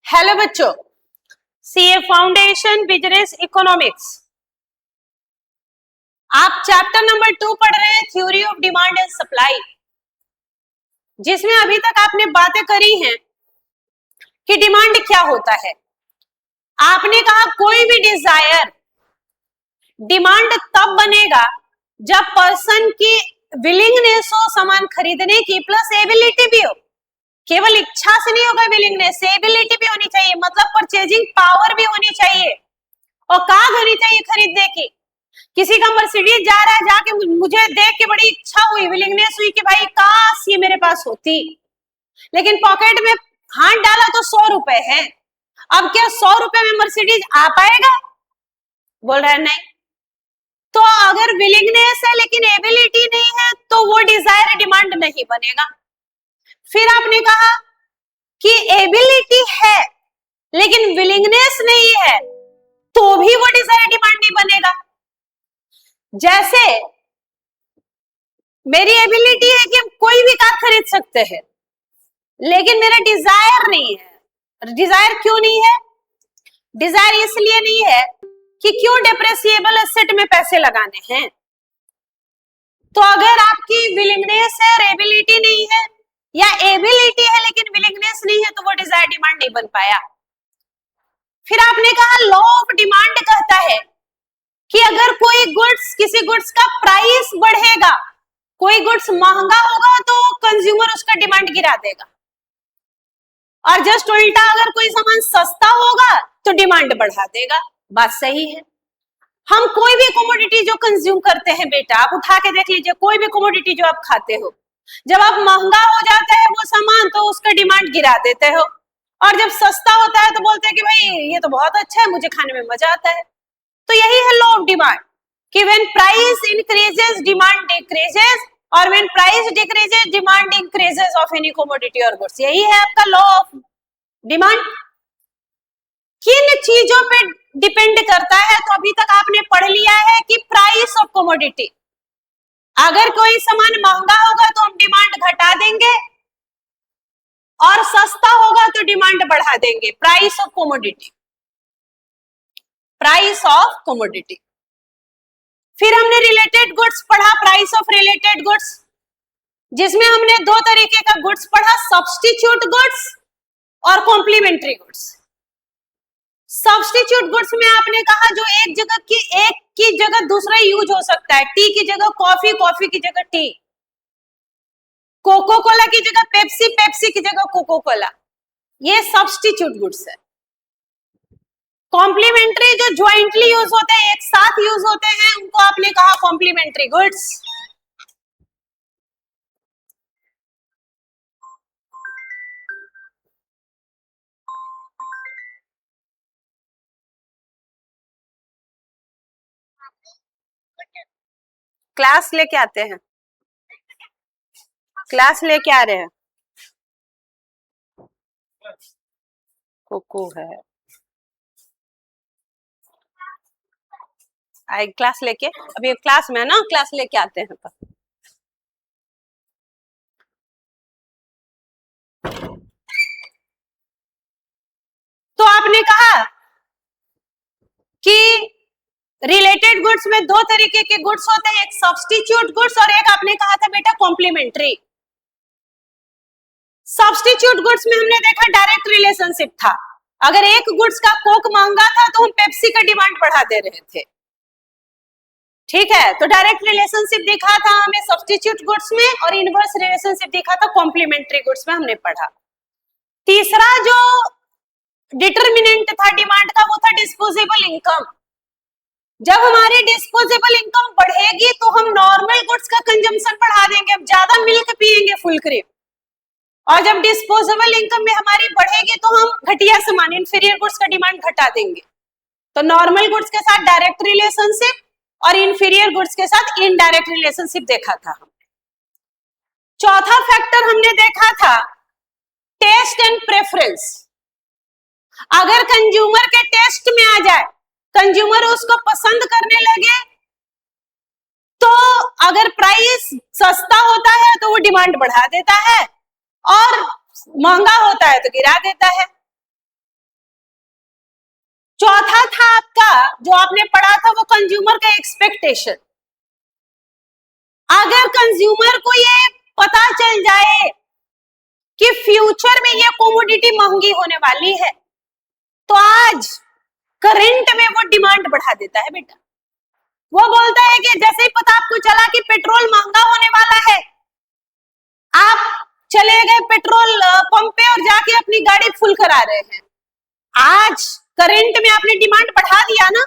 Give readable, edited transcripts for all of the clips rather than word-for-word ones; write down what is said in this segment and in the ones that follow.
Hello बच्चों, CA foundation business economics. आप chapter number 2 पढ़ रहे हैं, theory of demand and supply, जिसमें अभी तक आपने बातें करी हैं कि डिमांड क्या होता है। आपने कहा कोई भी डिजायर डिमांड तब बनेगा जब पर्सन की विलिंगनेस हो सामान खरीदने की, प्लस एबिलिटी भी हो। केवल इच्छा से नहीं होगा विलिंगनेस, एबिलिटी भी होनी चाहिए, मतलब परचेजिंग पावर भी होनी चाहिए, औकात होनी चाहिए खरीदने की। किसी का मर्सिडीज जा रहा है, जाके मुझे देख के बड़ी इच्छा हुई, विलिंगनेस हुई कि भाई काश ये मेरे पास होती, लेकिन पॉकेट में हाथ डाला तो 100 रुपए है। अब क्या 100 रुपए में मर्सिडीज आ पाएगा? बोल रहा है नहीं। तो अगर विलिंगनेस है लेकिन एबिलिटी नहीं है तो वो डिजायर डिमांड नहीं बनेगा। फिर आपने कहा कि एबिलिटी है लेकिन विलिंगनेस नहीं है तो भी वो डिजायर डिमांड नहीं बनेगा। जैसे मेरी एबिलिटी है कि कोई भी कार खरीद सकते हैं, लेकिन मेरा डिजायर नहीं है। डिजायर क्यों नहीं है? डिजायर इसलिए नहीं है कि क्यों डेप्रेसिएबल एसेट में पैसे लगाने हैं। तो अगर आपकी विलिंगनेस है और एबिलिटी नहीं है, या एबिलिटी है लेकिन विलिंगनेस नहीं है, तो वो डिजायर डिमांड नहीं बन पाया। फिर आपने कहा लॉ ऑफ डिमांड कहता है कि अगर कोई गुड्स, किसी गुड्स का प्राइस बढ़ेगा, कोई गुड्स महंगा होगा तो कंज्यूमर उसका डिमांड गिरा देगा, और जस्ट उल्टा अगर कोई सामान सस्ता होगा तो डिमांड बढ़ा देगा। बात सही है। हम कोई भी कमोडिटी जो कंज्यूम करते हैं बेटा, आप उठा के देख लीजिए, कोई भी कमोडिटी जो आप खाते हो, जब आप महंगा हो जाता है वो सामान तो उसका डिमांड गिरा देते हो, और जब सस्ता होता है तो बोलते हैं कि भाई ये तो बहुत अच्छा है, मुझे खाने में मजा आता है। तो यही है लॉ ऑफ डिमांड कि when price increases demand decreases, और when price decreases demand increases of any commodity और गुड्स। यही है आपका लॉ ऑफ डिमांड। किन चीजों पे डिपेंड करता है? तो अभी तक आपने पढ़ लिया है कि प्राइस ऑफ कमोडिटी। अगर कोई सामान महंगा होगा तो हम डिमांड घटा देंगे, और सस्ता होगा तो डिमांड बढ़ा देंगे। Price of commodity, price of commodity. फिर हमने रिलेटेड गुड्स पढ़ा, प्राइस ऑफ रिलेटेड गुड्स, जिसमें हमने दो तरीके का गुड्स पढ़ा, सब्स्टिट्यूट गुड्स और कॉम्प्लीमेंट्री गुड्स। सब्स्टिट्यूट गुड्स में आपने कहा जो एक की जगह दूसरा यूज हो सकता है। टी की जगह कॉफी, कॉफी की जगह टी, कोको कोला की जगह पेप्सी, पेप्सी की जगह कोको कोला, ये सब्स्टिट्यूट गुड्स है। कॉम्प्लीमेंट्री जो ज्वाइंटली यूज होते हैं, एक साथ यूज होते हैं, उनको आपने कहा कॉम्प्लीमेंट्री गुड्स। क्लास लेके आते हैं, क्लास लेके आ रहे हैं। कोको है, आई क्लास लेके, अभी क्लास में है ना, क्लास लेके आते हैं। तो आपने कहा कि रिलेटेड गुड्स में दो तरीके के गुड्स होते हैं, एक सब्स्टिट्यूट गुड्स और एक आपने कहा था बेटा कॉम्प्लीमेंट्री। सब्स्टिट्यूट गुड्स में हमने देखा डायरेक्ट रिलेशनशिप था। अगर एक गुड्स का कोक महंगा था तो हम पेप्सी का डिमांड बढ़ा दे रहे थे, ठीक है। तो डायरेक्ट रिलेशनशिप दिखा था हमें सब्स्टिट्यूट गुड्स में, और इनवर्स रिलेशनशिप दिखा था कॉम्प्लीमेंट्री गुड्स में, हमने पढ़ा। तीसरा जो डिटरमिनेंट था डिमांड का, वो था डिस्पोजेबल इनकम। जब हमारी डिस्पोजेबल इनकम बढ़ेगी तो हम नॉर्मल गुड्स का कंजम्पशन बढ़ा देंगे, अब ज्यादा मिल्क पिएंगे फुल क्रीम, और जब डिस्पोजेबल इनकम में हमारी बढ़ेगी तो हम घटिया सामान, इंफीरियर गुड्स का डिमांड घटा देंगे। तो नॉर्मल गुड्स के साथ डायरेक्ट रिलेशनशिप और इंफीरियर गुड्स के साथ इनडायरेक्ट रिलेशनशिप देखा था हमने। चौथा फैक्टर हमने देखा था टेस्ट एंड प्रेफरेंस। अगर कंज्यूमर के टेस्ट में आ जाए, कंज्यूमर उसको पसंद करने लगे, तो अगर प्राइस सस्ता होता है तो वो डिमांड बढ़ा देता है, और महंगा होता है तो गिरा देता है। चौथा था आपका जो आपने पढ़ा था वो कंज्यूमर का एक्सपेक्टेशन। अगर कंज्यूमर को ये पता चल जाए कि फ्यूचर में ये कमोडिटी महंगी होने वाली है तो आज करंट में वो डिमांड बढ़ा देता है बेटा। वो बोलता है कि जैसे ही पता आपको चला कि पेट्रोल महंगा होने वाला है, आप चले गए पेट्रोल पंप पे और जाके अपनी गाड़ी फुल करा रहे हैं। आज करंट में आपने डिमांड बढ़ा दिया ना,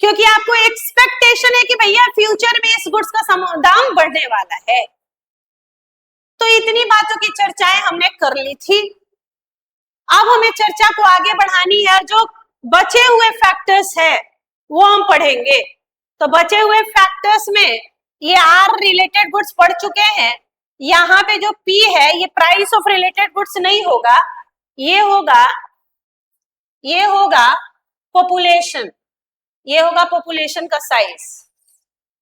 क्योंकि आपको एक्सपेक्टेशन है कि भैया फ्यूचर में इस गुड्स का दाम बढ़ने वाला है। तो इतनी बातों की चर्चाएं हमने कर ली थी। अब हमें चर्चा को आगे बढ़ानी है। जो बचे हुए फैक्टर्स है वो हम पढ़ेंगे। तो बचे हुए फैक्टर्स में ये आर रिलेटेड गुड्स पढ़ चुके हैं। यहाँ पे जो पी है ये प्राइस ऑफ रिलेटेड गुड्स नहीं होगा, ये होगा पॉपुलेशन, ये होगा पॉपुलेशन का साइज,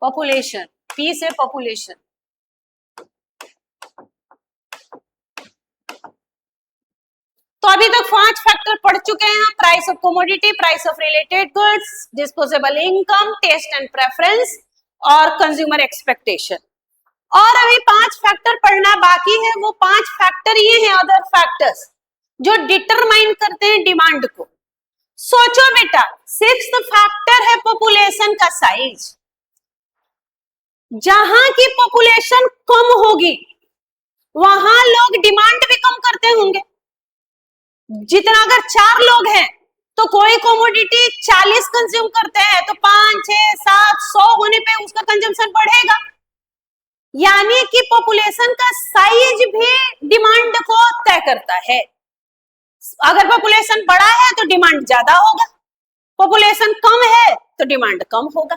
पॉपुलेशन, पी से पॉपुलेशन। तो अभी तक 5 फैक्टर पढ़ चुके हैं, price of commodity, price of related goods, disposable income, taste and preference और कंज्यूमर एक्सपेक्टेशन। और अभी 5 फैक्टर पढ़ना बाकी है। वो 5 फैक्टर ये हैं, अदर फैक्टर्स, जो डिटरमाइन करते हैं डिमांड को। सोचो बेटा, 6th फैक्टर है पॉपुलेशन का साइज। जहां की पॉपुलेशन कम होगी वहां लोग डिमांड भी कम करते होंगे। जितना अगर 4 लोग हैं तो कोई कमोडिटी 40 कंज्यूम करते हैं तो 5, 6, 7, 100 होने पे उसका कंजम्पशन बढ़ेगा। यानी कि पॉपुलेशन का साइज भी डिमांड को तय करता है। अगर पॉपुलेशन बड़ा है तो डिमांड ज्यादा होगा, पॉपुलेशन कम है तो डिमांड कम होगा।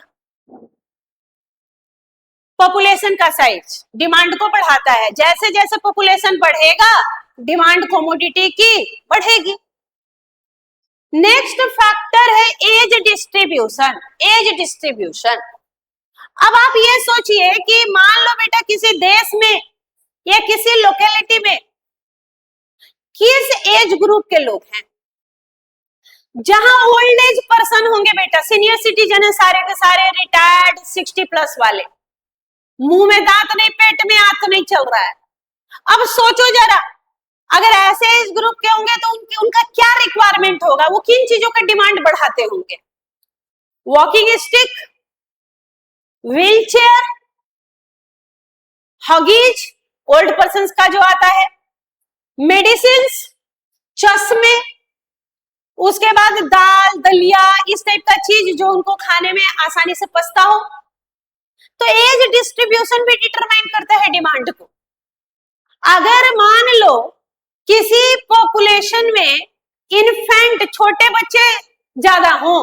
पॉपुलेशन का साइज डिमांड को बढ़ाता है। जैसे जैसे पॉपुलेशन बढ़ेगा डिमांड कमोडिटी की बढ़ेगी। नेक्स्ट फैक्टर है एज डिस्ट्रीब्यूशन। एज डिस्ट्रीब्यूशन, अब आप ये सोचिए कि मान लो बेटा किसी देश में या किसी लोकेलिटी में किस एज ग्रुप के लोग हैं। जहां ओल्ड एज पर्सन होंगे बेटा, सीनियर सिटीजन है सारे के सारे, रिटायर्ड 60+ वाले, मुंह में दांत नहीं, पेट में आंत नहीं चल रहा है। अब सोचो जरा, अगर ऐसे एज ग्रुप के होंगे तो उनका क्या रिक्वायरमेंट होगा, वो किन चीजों का डिमांड बढ़ाते होंगे? Walking stick, wheelchair, Huggies, old persons का जो आता है, मेडिसिन्स, चश्मे, उसके बाद दाल दलिया, इस टाइप का चीज जो उनको खाने में आसानी से पचता हो। तो एज डिस्ट्रीब्यूशन भी डिटरमाइन करता है डिमांड को। अगर मान लो किसी पॉपुलेशन में इन्फेंट, छोटे बच्चे ज्यादा हो,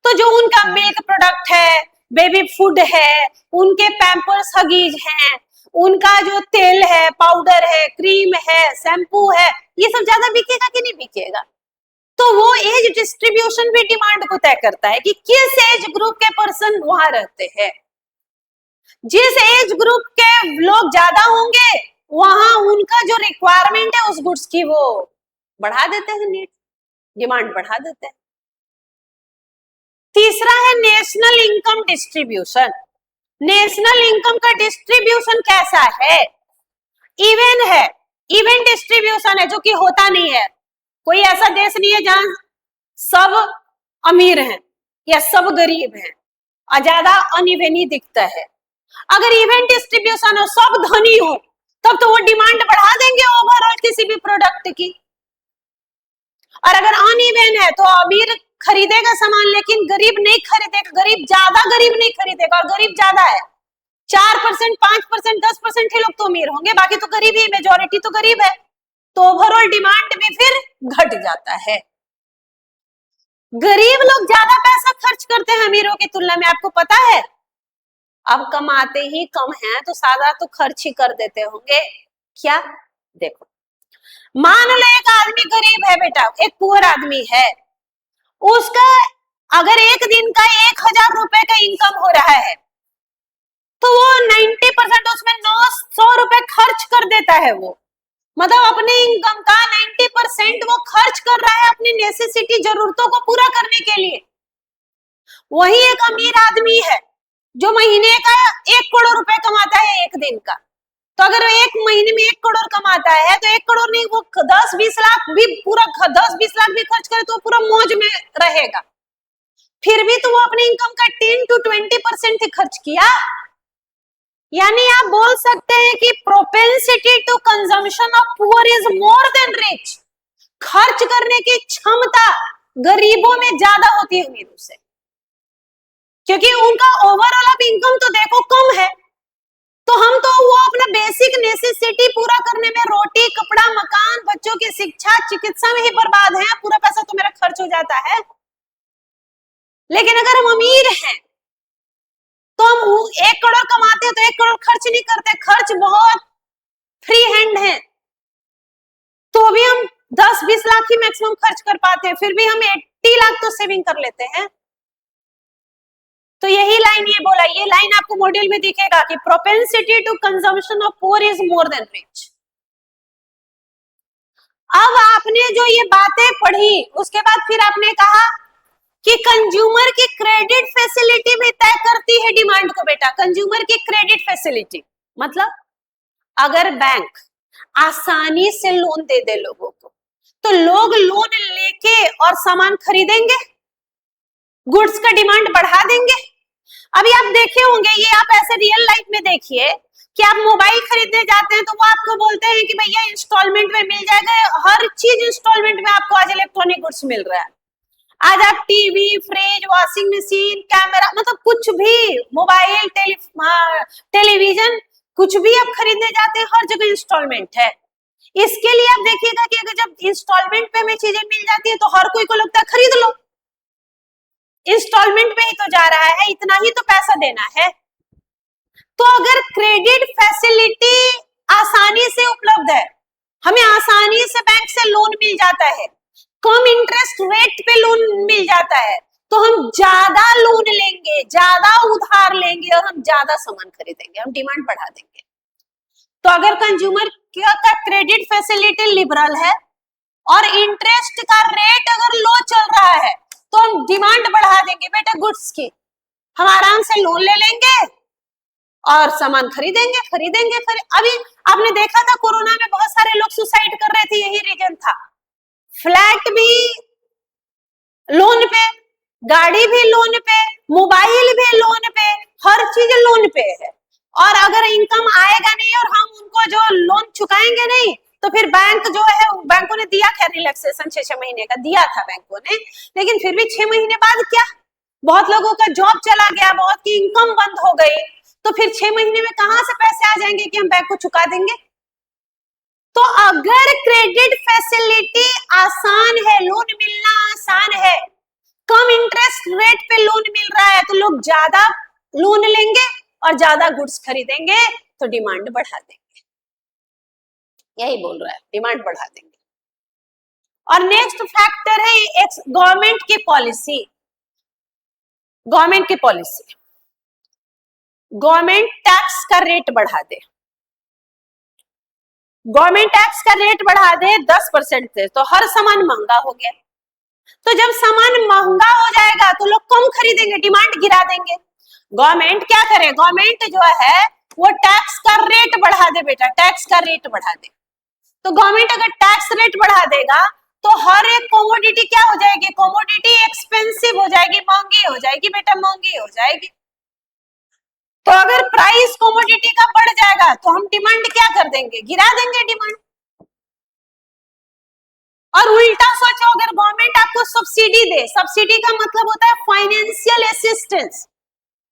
तो जो उनका मिल्क प्रोडक्ट है, बेबी फूड है, उनके पैम्पर्स, हगीज हैं, उनका जो तेल है, पाउडर है, क्रीम है, शैम्पू है, ये सब ज्यादा बिकेगा कि नहीं बिकेगा? तो वो एज डिस्ट्रीब्यूशन भी डिमांड को तय करता है कि किस एज ग्रुप के पर्सन वहां रहते हैं। जिस एज ग्रुप के लोग ज्यादा होंगे वहां उनका जो रिक्वायरमेंट है उस गुड्स की वो बढ़ा देते हैं, नीड, डिमांड बढ़ा देते हैं। तीसरा है national income distribution. National income का डिस्ट्रीब्यूशन कैसा है? इवन है, इवन डिस्ट्रीब्यूशन है, जो कि होता नहीं है। कोई ऐसा देश नहीं है जहां सब अमीर हैं या सब गरीब हैं और ज्यादा अनइवनली दिखता है। अगर इवन डिस्ट्रीब्यूशन हो, सब धनी हो, तब तो वो डिमांड बढ़ा देंगे ओवरऑल किसी भी प्रोडक्ट की। और अगर अनइवन है तो अमीर खरीदेगा सामान लेकिन गरीब नहीं खरीदेगा, गरीब ज्यादा गरीब नहीं खरीदेगा। और गरीब ज्यादा है, 4%, 5%, 10% ही लोग तो अमीर होंगे, बाकी तो गरीब ही, मेजोरिटी तो गरीब है। तो ओवरऑल डिमांड भी फिर घट जाता है। गरीब लोग ज्यादा पैसा खर्च करते हैं अमीरों की तुलना में, आपको पता है। अब कमाते ही कम हैं तो सादा तो खर्च ही कर देते होंगे। क्या? देखो, मान लो एक आदमी गरीब है बेटा, एक पुअर आदमी है, उसका अगर एक दिन का 1000 रुपए का इनकम हो रहा है तो वो 90% उसमें 900 रुपए खर्च कर देता है वो। मतलब अपने इनकम का 90% वो खर्च कर रहा है अपनी नेसेसिटी, जरूरतों को पूरा करने के लिए। वही एक अमीर आदमी है जो महीने का 1 करोड़ रुपए कमाता है एक दिन का। तो अगर एक महीने में 1 करोड़ कमाता है तो 1 करोड़ नहीं, वो 10-20 लाख भी, पूरा 10-20 लाख भी खर्च करे तो पूरा मौज में रहेगा। फिर भी तो वो अपने इनकम का 10 to 20% ही खर्च किया। यानी आप बोल सकते हैं कि propensity to consumption of poor is more than rich. खर्च करने की क्षमता गरीबों में ज्यादा होती है अमीरों से, क्योंकि उनका ओवरऑल अब इनकम तो देखो कम है। तो हम तो वो अपना बेसिक नेसेसिटी पूरा करने में, रोटी कपड़ा मकान बच्चों की शिक्षा चिकित्सा में ही बर्बाद है। पूरा पैसा तो मेरा खर्च हो जाता है। लेकिन अगर हम अमीर हैं तो हम 1 करोड़ कमाते हैं तो 1 करोड़ खर्च नहीं करते, खर्च बहुत फ्री हैंड है। तो भी हम 10-20 लाख ही मैक्सिमम खर्च कर पाते हैं, फिर भी हम 80 लाख तो सेविंग कर लेते हैं। तो यही लाइन ये बोला, ये लाइन आपको मॉड्यूल में दिखेगा कि propensity to consumption of poor is more than rich. अब आपने जो ये बातें पढ़ी उसके बाद फिर आपने कहा कि कंज्यूमर की क्रेडिट फैसिलिटी भी तय करती है डिमांड को। बेटा कंज्यूमर की क्रेडिट फैसिलिटी मतलब अगर बैंक आसानी से लोन दे दे लोगों को तो लोग लोन लेके और सामान खरीदेंगे, गुड्स का डिमांड बढ़ा देंगे। अभी आप देखे होंगे, ये आप ऐसे रियल लाइफ में देखिए कि आप मोबाइल खरीदने जाते हैं तो वो आपको बोलते हैं कि भैया इंस्टॉलमेंट में मिल जाएगा, हर चीज इंस्टॉलमेंट में आपको आज इलेक्ट्रॉनिक गुड्स मिल रहा है। आज आप TV fridge washing machine camera मतलब कुछ भी मोबाइल टेलीविजन कुछ भी आप खरीदने जाते हैं हर जगह इंस्टॉलमेंट है। इसके लिए आप देखिएगा कि अगर जब इंस्टॉलमेंट पे हमें चीजें मिल जाती है तो हर कोई को लगता है खरीद लो, इंस्टॉलमेंट पे ही तो जा रहा है, इतना ही तो पैसा देना है। तो अगर क्रेडिट फैसिलिटी आसानी से उपलब्ध है, हमें आसानी से बैंक से लोन मिल जाता है, कम इंटरेस्ट रेट पे लोन मिल जाता है, तो हम ज्यादा लोन लेंगे, ज्यादा उधार लेंगे और हम ज्यादा सामान खरीदेंगे, हम डिमांड बढ़ा देंगे। तो अगर कंज्यूमर का क्रेडिट फैसिलिटी लिबरल है और इंटरेस्ट का रेट अगर लो चल रहा है तो हम डिमांड बढ़ा देंगे बेटा गुड्स की, हम आराम से लोन ले लेंगे और सामान खरीदेंगे। अभी आपने देखा था कोरोना में बहुत सारे लोग सुसाइड कर रहे थे, यही रीजन था। फ्लैट भी लोन पे, गाड़ी भी लोन पे, मोबाइल भी लोन पे, हर चीज लोन पे है। और अगर इनकम आएगा नहीं और हम उनको जो लोन चुकाएंगे नहीं तो फिर बैंक जो है, बैंकों ने दिया खैर रिलैक्सेशन 6 महीने का दिया था बैंकों ने, लेकिन फिर भी 6 महीने बाद क्या, बहुत लोगों का जॉब चला गया, बहुत की इनकम बंद हो गई, तो फिर 6 महीने में कहां से पैसे आ जाएंगे कि हम बैंक को चुका देंगे। तो अगर क्रेडिट फैसिलिटी आसान है, लोन मिलना आसान है, कम इंटरेस्ट रेट पे लोन मिल रहा है, तो लोग ज्यादा लोन लेंगे और ज्यादा गुड्स खरीदेंगे, तो डिमांड बढ़ा देंगे। यही बोल रहा है, डिमांड बढ़ा देंगे। और नेक्स्ट फैक्टर है गवर्नमेंट की पॉलिसी। गवर्नमेंट टैक्स का रेट बढ़ा दे, गवर्नमेंट टैक्स का रेट बढ़ा दे 10% से, तो हर सामान महंगा हो गया। तो जब सामान महंगा हो जाएगा तो लोग कम खरीदेंगे, डिमांड गिरा देंगे। गवर्नमेंट क्या करे, गवर्नमेंट जो है वो टैक्स का रेट बढ़ा दे बेटा, टैक्स का रेट बढ़ा दे। तो गवर्नमेंट अगर टैक्स रेट बढ़ा देगा तो हर एक कमोडिटी क्या हो जाएगी, कमोडिटी एक्सपेंसिव हो जाएगी, महंगी हो जाएगी बेटा, महंगी हो जाएगी। तो अगर प्राइस कमोडिटी का बढ़ जाएगा तो हम डिमांड क्या कर देंगे, गिरा देंगे डिमांड। और उल्टा सोचो, अगर गवर्नमेंट आपको सब्सिडी दे, सब्सिडी का मतलब होता है फाइनेंशियल असिस्टेंस।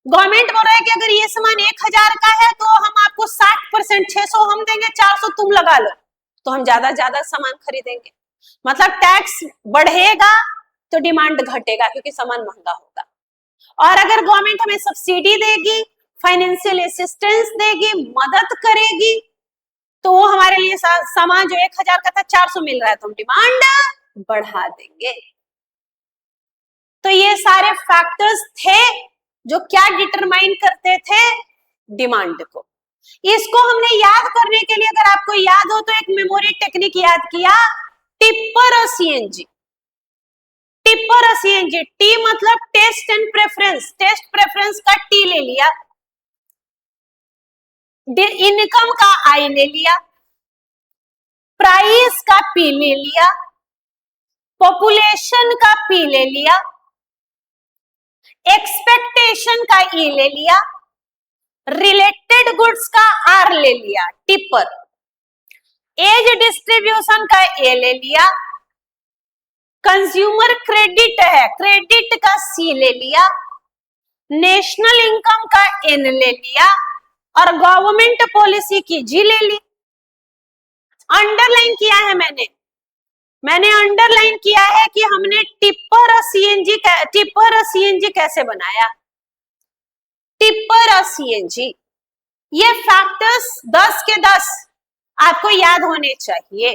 गवर्नमेंट बोल रहा है कि अगर ये सामान 1000 का है तो हम आपको 60%, 600 हम देंगे, 400 तुम लगा लो, तो हम ज्यादा सामान खरीदेंगे। मतलब टैक्स बढ़ेगा तो डिमांड घटेगा क्योंकि सामान महंगा होगा। और अगर गवर्नमेंट हमें सब्सिडी देगी, फाइनेंशियल असिस्टेंस देगी, मदद करेगी, तो वो हमारे लिए सामान जो 1000 का था 400 मिल रहा है, तो हम डिमांड बढ़ा देंगे। तो ये सारे फैक्टर्स थे जो क्या डिटरमाइन करते थे, डिमांड को। इसको हमने याद करने के लिए, अगर आपको याद हो तो एक मेमोरी टेक्निक याद किया, टिप्पर और सीएनजी। टिप्पर और सीएनजी, टी मतलब taste and preference, taste preference का टी ले लिया, इनकम का आई ले लिया, प्राइस का पी ले लिया, पॉपुलेशन का पी ले लिया, एक्सपेक्टेशन का ई ले लिया, रिलेटेड गुड्स का आर ले लिया, टिप्पर। एज डिस्ट्रीब्यूशन का ए ले लिया, कंज्यूमर क्रेडिट है, क्रेडिट का सी ले लिया, नेशनल इनकम का एन ले लिया, और गवर्नमेंट पॉलिसी की जी ले ली। अंडरलाइन किया है मैंने अंडरलाइन किया है कि हमने टिप्पर और सीएनजी कैसे बनाया। टिप्पर और सीएनजी, ये फैक्टर्स 10 के 10 आपको याद होने चाहिए।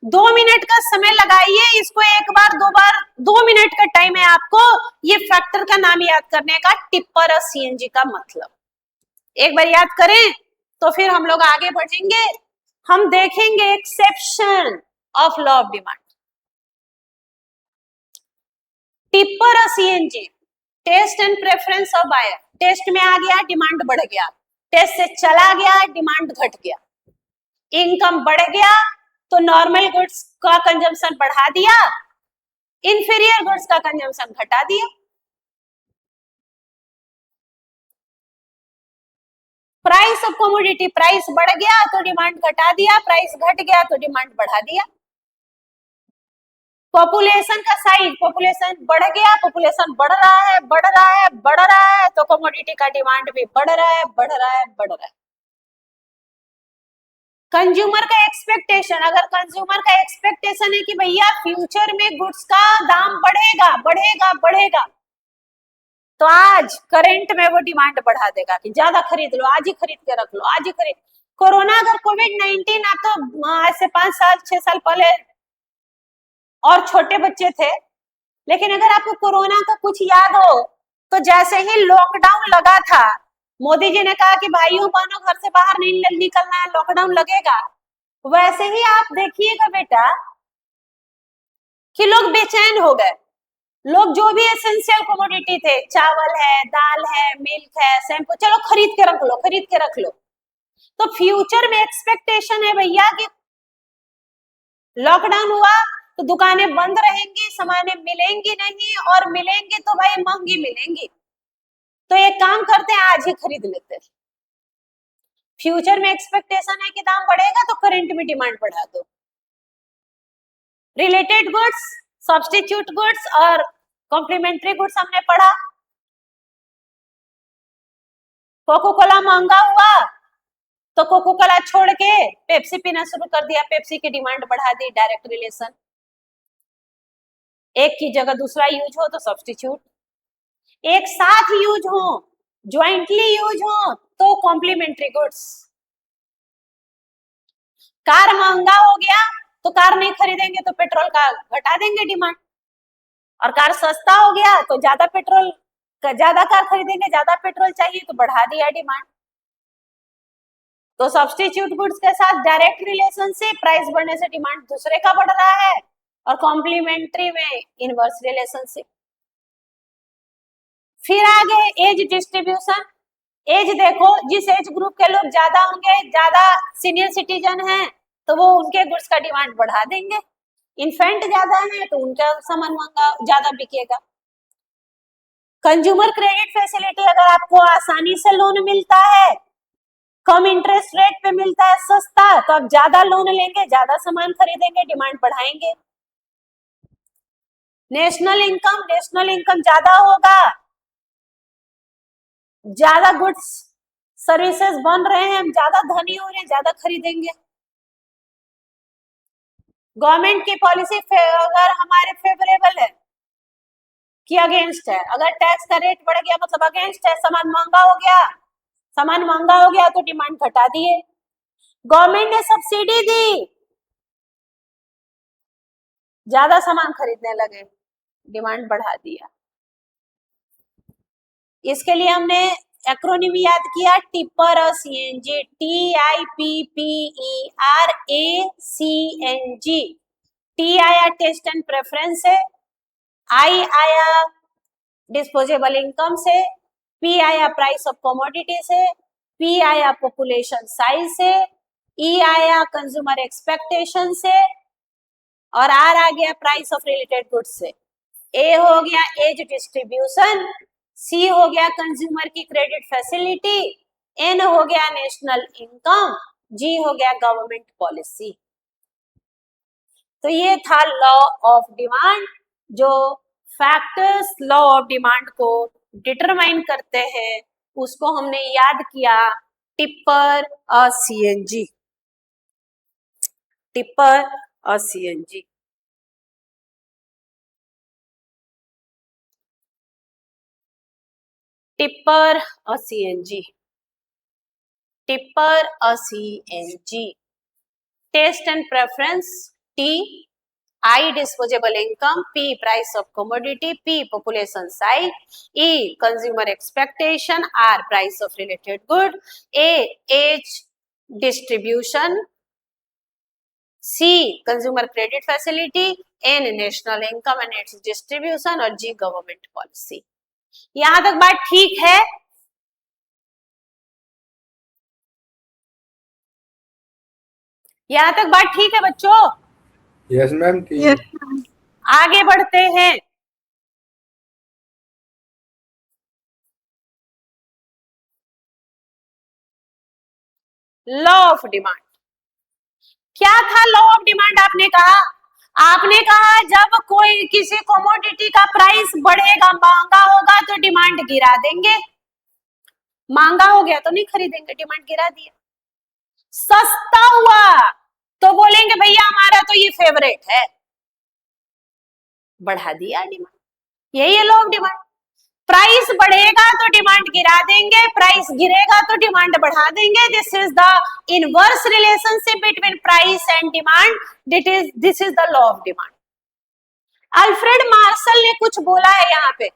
2 मिनट का समय लगाइए, इसको एक बार 2 बार, 2 मिनट का टाइम है आपको ये फैक्टर का नाम याद करने का, टिप्पर और सीएनजी का मतलब। एक बार याद करें तो फिर हम लोग आगे बढ़ेंगे, हम देखेंगे exception of law of demand. Tipper और CNG, test and preference of buyer, test में आ गया डिमांड बढ़ गया, टेस्ट से चला गया डिमांड घट गया, इनकम बढ़ गया तो नॉर्मल गुड्स का कंजम्पशन बढ़ा दिया, इंफीरियर गुड्स का कंजम्पशन घटा दिया। प्राइस ऑफ कमोडिटी, प्राइस बढ़ गया तो डिमांड घटा दिया, प्राइस घट गया तो डिमांड बढ़ा दिया। पॉपुलेशन का साइज, पॉपुलेशन बढ़ गया, पॉपुलेशन बढ़ रहा है बढ़ रहा है बढ़ रहा है तो कमोडिटी का डिमांड भी बढ़ रहा है बढ़ रहा है बढ़ रहा है। कंज्यूमर का एक्सपेक्टेशन, अगर कंज्यूमर का एक्सपेक्टेशन है कि भैया फ्यूचर में गुड्स का दाम बढ़ेगा बढ़ेगा बढ़ेगा, तो आज करंट में वो डिमांड बढ़ा देगा कि ज्यादा खरीद लो, आज ही खरीद के रख लो, आज ही खरीद। कोरोना, अगर कोविड-19 आप तो आज से 5 साल 6 साल पहले और छोटे बच्चे थे, लेकिन अगर आपको कोरोना का कुछ याद हो तो जैसे ही लॉकडाउन लगा था, मोदी जी ने कहा कि भाइयों बहनों घर से बाहर नहीं निकलना है, लॉकडाउन लगेगा, वैसे ही आप देखिएगा बेटा कि लोग बेचैन हो गए। लोग जो भी एसेंशियल कमोडिटी थे, चावल है, दाल है, मिल्क है, शैम्पू, चलो खरीद के रख लो, खरीद के रख लो। तो फ्यूचर में एक्सपेक्टेशन है भैया कि लॉकडाउन हुआ तो दुकानें बंद रहेंगी, सामानें मिलेंगी नहीं, और मिलेंगी तो भाई महंगी मिलेंगी, तो एक काम करते हैं आज ही खरीद लेते हैं। फ्यूचर में एक्सपेक्टेशन है कि दाम बढ़ेगा तो करंट में डिमांड बढ़ा दो। रिलेटेड गुड्स, सब्स्टिट्यूट गुड्स और कॉम्प्लीमेंट्री गुड्स हमने पढ़ा। कोको कोला महंगा हुआ तो कोको कोला छोड़ के पेप्सी पीना शुरू कर दिया, पेप्सी की डिमांड बढ़ा दी, डायरेक्ट रिलेशन। एक की जगह दूसरा यूज हो तो सब्स्टिट्यूट, एक साथ यूज हो, ज्वाइंटली यूज हो तो कॉम्प्लीमेंट्री गुड्स। कार महंगा हो गया तो कार नहीं खरीदेंगे तो पेट्रोल का घटा देंगे डिमांड, और कार सस्ता हो गया तो ज्यादा पेट्रोल, ज्यादा कार खरीदेंगे, ज्यादा पेट्रोल चाहिए तो बढ़ा दिया डिमांड। तो सब्स्टिट्यूट गुड्स के साथ डायरेक्ट रिलेशन से प्राइस बढ़ने से डिमांड दूसरे का बढ़ रहा है, और कॉम्प्लीमेंट्री में इनवर्स रिलेशनशिप। फिर आगे एज डिस्ट्रीब्यूशन। एज देखो, जिस एज ग्रुप के लोग ज्यादा होंगे, ज्यादा सीनियर सिटीजन हैं, तो वो उनके गुड्स का डिमांड बढ़ा देंगे। इन्फेंट ज्यादा है तो उनका सामान महंगा ज्यादा बिकेगा। कंज्यूमर क्रेडिट फैसिलिटी, अगर आपको आसानी से लोन मिलता है, कम इंटरेस्ट रेट पे मिलता है, सस्ता, तो आप ज्यादा लोन लेंगे, ज्यादा सामान खरीदेंगे, डिमांड बढ़ाएंगे। नेशनल इनकम ज्यादा होगा, ज्यादा गुड्स सर्विसेज बन रहे हैं, हम ज्यादा धनी हो रहे हैं, ज्यादा खरीदेंगे। गवर्नमेंट की पॉलिसी अगर हमारे फेवरेबल है कि अगेंस्ट है, अगर टैक्स का रेट बढ़ गया मतलब अगेंस्ट है, सामान महंगा हो गया, सामान महंगा हो गया तो डिमांड घटा दिए। गवर्नमेंट ने सब्सिडी दी, ज्यादा सामान खरीदने लगे, डिमांड बढ़ा दिया। इसके लिए हमने एक्रोनिम याद किया, टिपर और सीएनजी, TIPPERACNG। टी आया टेस्ट एंड प्रेफरेंस से, आई आया डिस्पोजेबल इनकम से, पी आया प्राइस ऑफ कमोडिटी से, पी आया पॉपुलेशन साइज से, ई आया कंज्यूमर एक्सपेक्टेशन से, और आर आ गया प्राइस ऑफ रिलेटेड गुड्स से। ए हो गया एज डिस्ट्रीब्यूशन, सी हो गया कंज्यूमर की क्रेडिट फैसिलिटी, एन हो गया नेशनल इनकम, जी हो गया गवर्नमेंट पॉलिसी। तो ये था लॉ ऑफ डिमांड, जो फैक्टर्स लॉ ऑफ डिमांड को डिटरमाइन करते हैं, उसको हमने याद किया टिप्पर और सीएनजी, टिप्पर और सीएनजी। टिप्पर और सीएनजी, टिप्पर और CNG. Test and preference, T I disposable income, P price of commodity, P population size, E consumer expectation, R price of related good, A age distribution, C consumer credit facility, N national income and its distribution, और G government policy. यहां तक बात ठीक है? यहां तक बात ठीक है बच्चों? यस मैम, ठीक। आगे बढ़ते हैं। लॉ ऑफ डिमांड क्या था? लॉ ऑफ डिमांड आपने कहा जब कोई किसी कमोडिटी का प्राइस बढ़ेगा, महंगा होगा तो डिमांड गिरा देंगे, महंगा हो गया तो नहीं खरीदेंगे, डिमांड गिरा दिया। सस्ता हुआ तो बोलेंगे भैया हमारा तो ये फेवरेट है, बढ़ा दिया डिमांड। यही है लॉ ऑफ डिमांड। प्राइस बढ़ेगा तो डिमांड गिरा देंगे, प्राइस गिरेगा तो डिमांड बढ़ा देंगे। This is the inverse relationship between price and demand, this is the law of demand. Alfred Marshall ने कुछ बोला है यहाँ पे,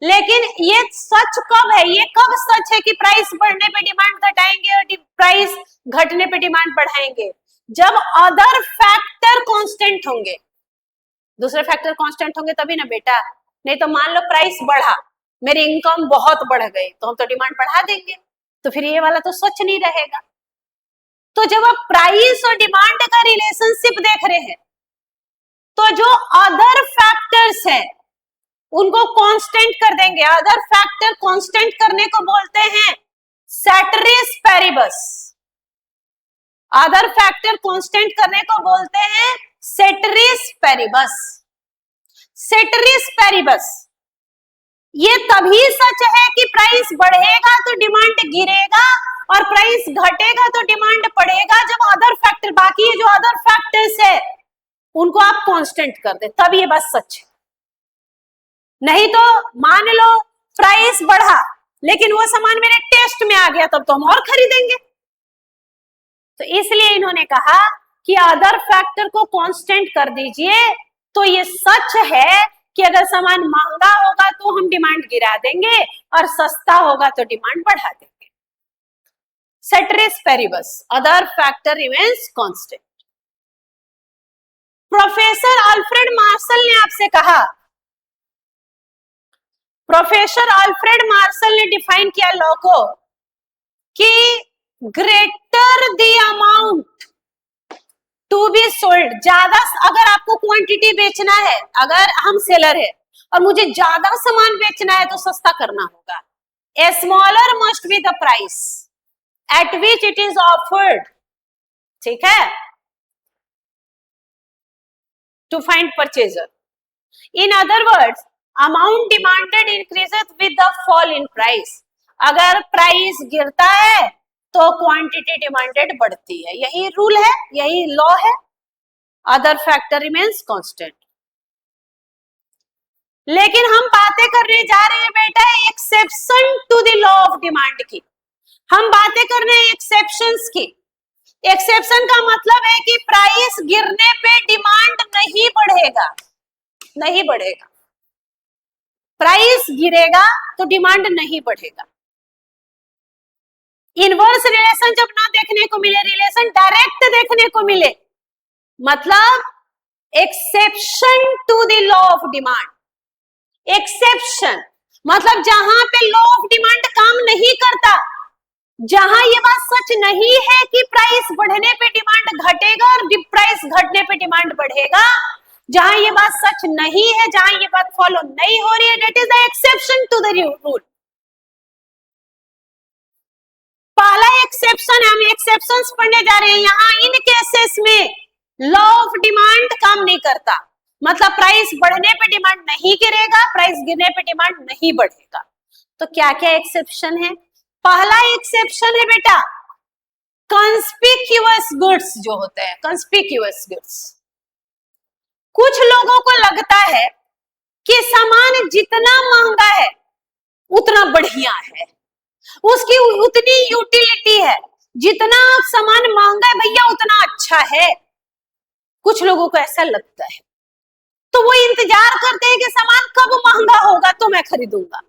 लेकिन ये सच कब है? ये कब सच है कि प्राइस बढ़ने पे डिमांड घटाएंगे और प्राइस घटने पे डिमांड बढ़ाएंगे? जब अदर फैक्टर कांस्टेंट होंगे, दूसरे फैक्टर कांस्टेंट होंगे तभी ना बेटा। नहीं तो मान लो प्राइस बढ़ा, मेरी इनकम बहुत बढ़ गई, तो हम तो डिमांड बढ़ा देंगे, तो फिर ये वाला तो सच नहीं रहेगा। तो जब आप प्राइस और डिमांड का रिलेशनशिप देख रहे हैं, तो जो अदर फैक्टर्स हैं उनको कांस्टेंट कर देंगे। अदर फैक्टर कांस्टेंट करने को बोलते हैं सेटरिस पैरिबस। अदर फैक्टर कांस्टेंट करने को बोलते हैं सेटरिस पैरिबस। सेटरिस पैरिबस ये तभी सच है कि प्राइस बढ़ेगा तो डिमांड गिरेगा और प्राइस घटेगा तो डिमांड बढ़ेगा, जब अदर फैक्टर, बाकी जो अदर फैक्टर्स है उनको आप कांस्टेंट कर दे, तब ये बात सच है। नहीं तो मान लो प्राइस बढ़ा लेकिन वो सामान मेरे टेस्ट में आ गया, तब तो हम और खरीदेंगे। तो इसलिए इन्होंने कहा कि अदर फैक्टर को कांस्टेंट कर दीजिए, तो ये सच है कि अगर सामान महंगा होगा तो हम डिमांड गिरा देंगे और सस्ता होगा तो डिमांड बढ़ा देंगे। Ceteris paribus, other factor remains constant. Professor Alfred Marshall ने आपसे कहा, प्रोफेसर अल्फ्रेड मार्शल ने डिफाइन किया लॉ को कि greater the amount to be sold, ज्यादा, अगर आपको क्वांटिटी बेचना है, अगर हम सेलर है और मुझे ज्यादा सामान बेचना है तो सस्ता करना होगा। A smaller must be the price at which it is offered, ठीक है, to find purchaser. In other words, amount demanded increases with the fall in price. अगर प्राइस गिरता है तो क्वांटिटी डिमांडेड बढ़ती है, यही रूल है, यही लॉ है। Other factor remains constant. लेकिन हम बातें करने जा रहे हैं बेटा exception to the law of demand की। हम बातें कर रहे हैं एक्सेप्शंस की। एक्सेप्शन का मतलब है कि प्राइस गिरने पे डिमांड नहीं बढ़ेगा, नहीं बढ़ेगा। प्राइस गिरेगा तो डिमांड नहीं बढ़ेगा। इनवर्स रिलेशन जब ना देखने को मिले, रिलेशन डायरेक्ट देखने को मिले, मतलब exception to the law of demand. Exception मतलब जहां पे लॉ ऑफ डिमांड काम नहीं करता, जहां ये बात सच नहीं है कि प्राइस बढ़ने पे डिमांड घटेगा और प्राइस घटने पे डिमांड बढ़ेगा, जहां ये बात सच नहीं है, जहां ये बात फॉलो नहीं हो रही है, that is the exception to the rule. पहला एक्सेप्शन है, हम एक्सेप्शंस पढ़ने जा रहे हैं। यहां इन केसेस में लॉ ऑफ डिमांड काम नहीं करता, मतलब प्राइस बढ़ने पे डिमांड नहीं गिरेगा, प्राइस गिरने पे डिमांड नहीं बढ़ेगा। तो क्या क्या एक्सेप्शन है? पहला एक्सेप्शन है बेटा कंस्पिक्यूअस गुड्स जो होते हैं, कंस्पिक्यूअस गुड्स। कुछ लोगों को लगता है कि सामान जितना महंगा है उतना बढ़िया है, उसकी उतनी यूटिलिटी है, जितना सामान महंगा है भैया उतना अच्छा है। कुछ लोगों को ऐसा लगता है, तो वो इंतजार करते हैं कि सामान कब महंगा होगा तो मैं खरीदूंगा।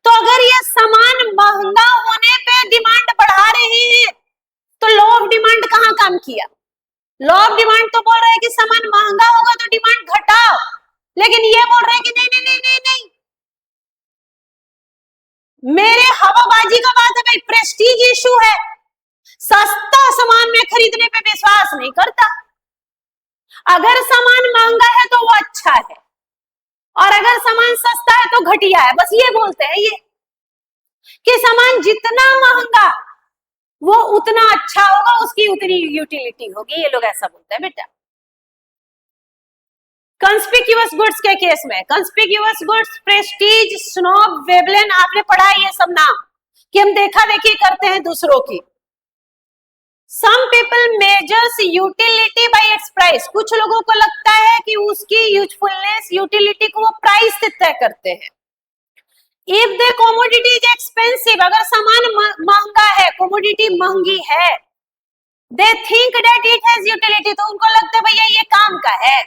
तो अगर ये सामान महंगा होने पे डिमांड बढ़ा रहे हैं तो लॉ ऑफ डिमांड कहाँ काम किया? लॉ ऑफ डिमांड तो बोल रहा है कि सामान महंगा होगा तो डिमांड घटाओ, लेकिन ये बोल रहे हैं कि नहीं नहीं नहीं नहीं नहीं, मेरे हवाबाजी का बात है भाई, प्रेस्टीज इशू है, सस्ता सामान में खरीदने पे विश्वास नहीं करता। अगर सामान महंगा है तो वो अच्छा है, और अगर सामान सस्ता है तो घटिया है। बस ये बोलते हैं ये कि सामान जितना महंगा वो उतना अच्छा होगा, उसकी उतनी यूटिलिटी होगी, ये लोग ऐसा बोलते हैं बेटा। कंस्पिक्यूअस गुड्स के केस में, कंस्पिक्यूअस गुड्स, प्रेस्टीज, स्नोब, वेबलिन, आपने पढ़ा है ये सब नाम कि हम देखा देखी करते हैं दूसरों की। Some people measures utility by its price। कुछ लोगों को लगता है कि उसकी यूजफुलनेस, यूटिलिटी को वो प्राइस से तय करते हैं। If the commodity is expensive, अगर सामान महंगा है, commodity महंगी है, they think that it has utility, तो उनको लगता है भैया ये काम का है,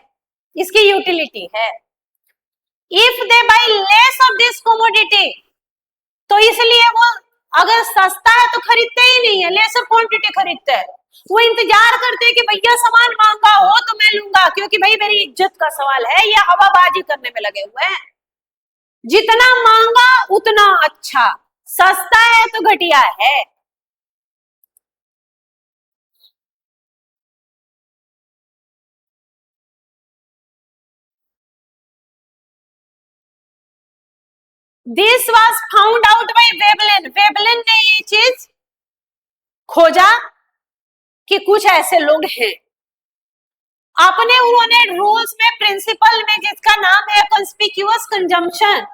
इसकी यूटिलिटी है। If they buy less of this commodity, तो इसलिए वो अगर सस्ता है तो खरीदते ही नहीं है, लेसर क्वांटिटी खरीदते हैं। वो इंतजार करते हैं कि भैया सामान महंगा हो तो मैं लूंगा, क्योंकि भाई मेरी इज्जत का सवाल है, ये हवाबाजी करने में लगे हुए हैं। जितना महंगा उतना अच्छा, सस्ता है तो घटिया है। This was found out by Veblen. Veblen ने ये चीज खोजा कि कुछ ऐसे लोग हैं, अपने उन्होंने रूल्स में, प्रिंसिपल में, जिसका नाम है कंस्पिक्यूअस कंजम्पशन,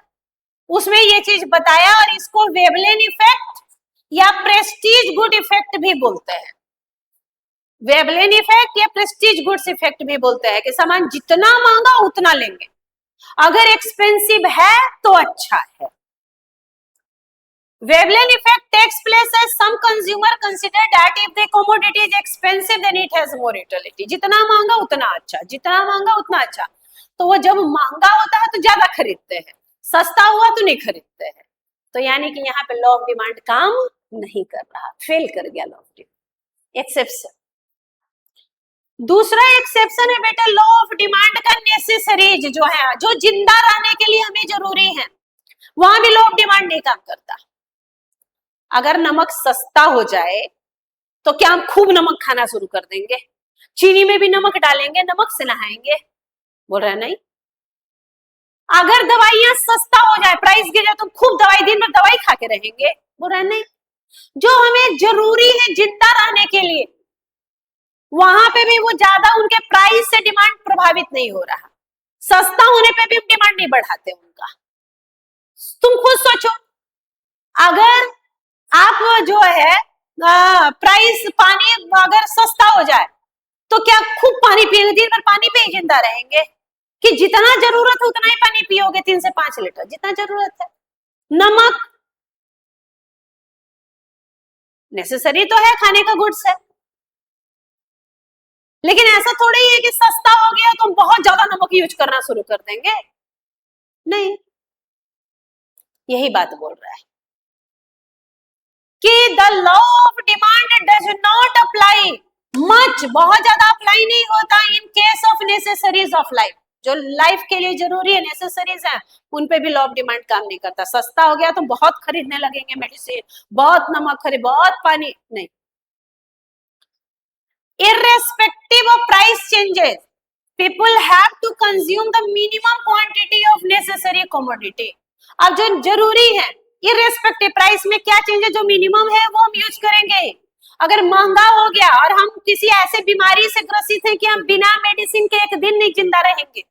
उसमें ये चीज बताया, और इसको वेबलिन इफेक्ट या प्रेस्टीज गुड इफेक्ट भी बोलते हैं। वेबलिन इफेक्ट या प्रेस्टीज गुड्स इफेक्ट भी बोलते हैं कि सामान जितना महंगा उतना लेंगे, अगर एक्सपेंसिव है तो अच्छा है। Veblen effect takes place as some consumer consider that if the commodity is expensive then it has more utility। जितना महंगा उतना अच्छा, जितना महंगा उतना अच्छा। तो वो जब महंगा होता है तो ज्यादा खरीदते हैं, सस्ता हुआ तो नहीं खरीदते हैं। तो यानी कि यहाँ पे लॉ ऑफ डिमांड काम नहीं कर रहा, फेल कर गया लॉ ऑफ डिमांड। एक्सेप्शन, दूसरा एक्सेप्शन है बेटा लॉ ऑफ डिमांड का नेसेसरीज जो है, जो जिंदा रहने के लिए हमें जरूरी है, वहां भी लॉ ऑफ डिमांड नहीं काम करता। अगर नमक सस्ता हो जाए तो क्या हम खूब नमक खाना शुरू कर देंगे? चीनी में भी नमक डालेंगे, नमक से नहाएंगे? बोल रहे नहीं। अगर दवाइयां सस्ता हो जाए, प्राइस गिर जाए, तो खूब दवाई, दिन भर दवाई खा के रहेंगे? बोल रहे नहीं। जो हमें जरूरी है जिंदा रहने के लिए, वहां पे भी वो ज्यादा उनके प्राइस से डिमांड प्रभावित नहीं हो रहा। सस्ता होने पे भी डिमांड नहीं बढ़ाते उनका। तुम खुद सोचो, अगर आप जो है प्राइस, पानी अगर सस्ता हो जाए तो क्या खूब पानी पिएंगे? दिन भर पानी पे ही जिंदा रहेंगे कि जितना जरूरत है उतना ही पानी पियोगे, 3 से 5 लीटर जितना जरूरत है। नमक नेसेसरी तो है, खाने का गुड्स है, लेकिन ऐसा थोड़ा ही है कि सस्ता हो गया तो बहुत ज्यादा नमक यूज करना शुरू कर देंगे। नहीं, यही बात बोल रहा है। कि the law of demand does not apply much, बहुत ज्यादा अप्लाई नहीं होता in case of necessaries of life. जो लाइफ के लिए जरूरी है, नेसेसरीज है, उन पे भी लॉ ऑफ डिमांड काम नहीं करता। सस्ता हो गया तो बहुत खरीदने लगेंगे मेडिसिन, बहुत नमक खरीद, बहुत पानी, नहीं। irrespective of price changes, people have to consume the minimum quantity of necessary commodity। अब जो जरूरी है, irrespective प्राइस में क्या चेंज है, जो मिनिमम है वो हम यूज करेंगे। अगर महंगा हो गया और हम किसी ऐसे बीमारी से ग्रसित हैं कि हम बिना मेडिसिन के एक दिन नहीं जिंदा रहेंगे,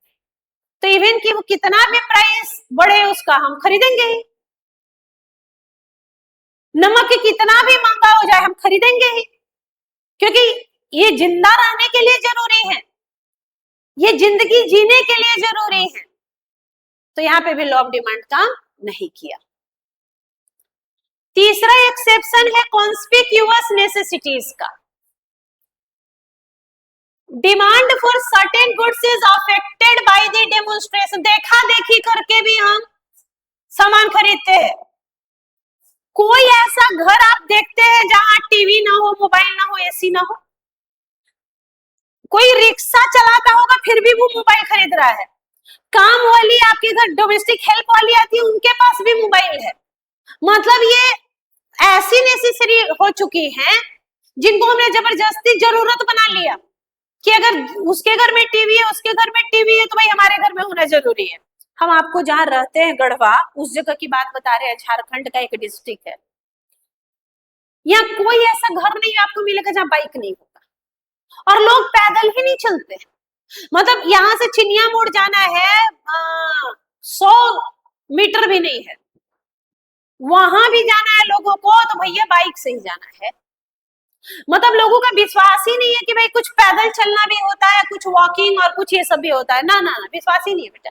तो इवन कि वो कितना भी प्राइस बढ़े उसका हम खरीदेंगे ही। नमक कितना भी महंगा हो जाए हम खरीदेंगे ही, क्योंकि ये जिंदा रहने के लिए जरूरी है, ये जिंदगी जीने के लिए जरूरी है। तो यहाँ पे भी लॉ ऑफ डिमांड काम नहीं किया। तीसरा एक्सेप्शन है कॉन्स्पिक्यूअस नेसेसिटीज का। Demand for certain goods is affected by the demonstration. देखा देखी करके भी हम सामान खरीदते हैं। कोई ऐसा घर आप देखते हैं जहां टीवी ना हो, मोबाइल ना हो, एसी ना हो? कोई रिक्शा चलाता होगा फिर भी वो मोबाइल खरीद रहा है। काम वाली आपके घर डोमेस्टिक हेल्प वाली आती है, उनके पास भी मोबाइल है। मतलब ये ऐसी नेसेसरी हो चुकी हैं जिनको हमने जबरदस्ती जरूरत बना लिया कि अगर उसके घर में टीवी है, उसके घर में टीवी है, तो भाई हमारे घर में होना जरूरी है। हम आपको जहां रहते हैं गढ़वा, उस जगह की बात बता रहे हैं, झारखंड का एक डिस्ट्रिक्ट है। यहाँ कोई ऐसा घर नहीं आपको मिलेगा जहाँ बाइक नहीं होगा, और लोग पैदल ही नहीं चलते। मतलब यहाँ से चिनिया मोड़ जाना है 100 मीटर भी नहीं है, वहां भी जाना है लोगों को तो भैया बाइक से ही जाना है। मतलब लोगों का विश्वास ही नहीं है कि भाई कुछ पैदल चलना भी होता है, कुछ वॉकिंग और कुछ ये सब भी होता है। ना ना ना, विश्वास ही नहीं है बेटा।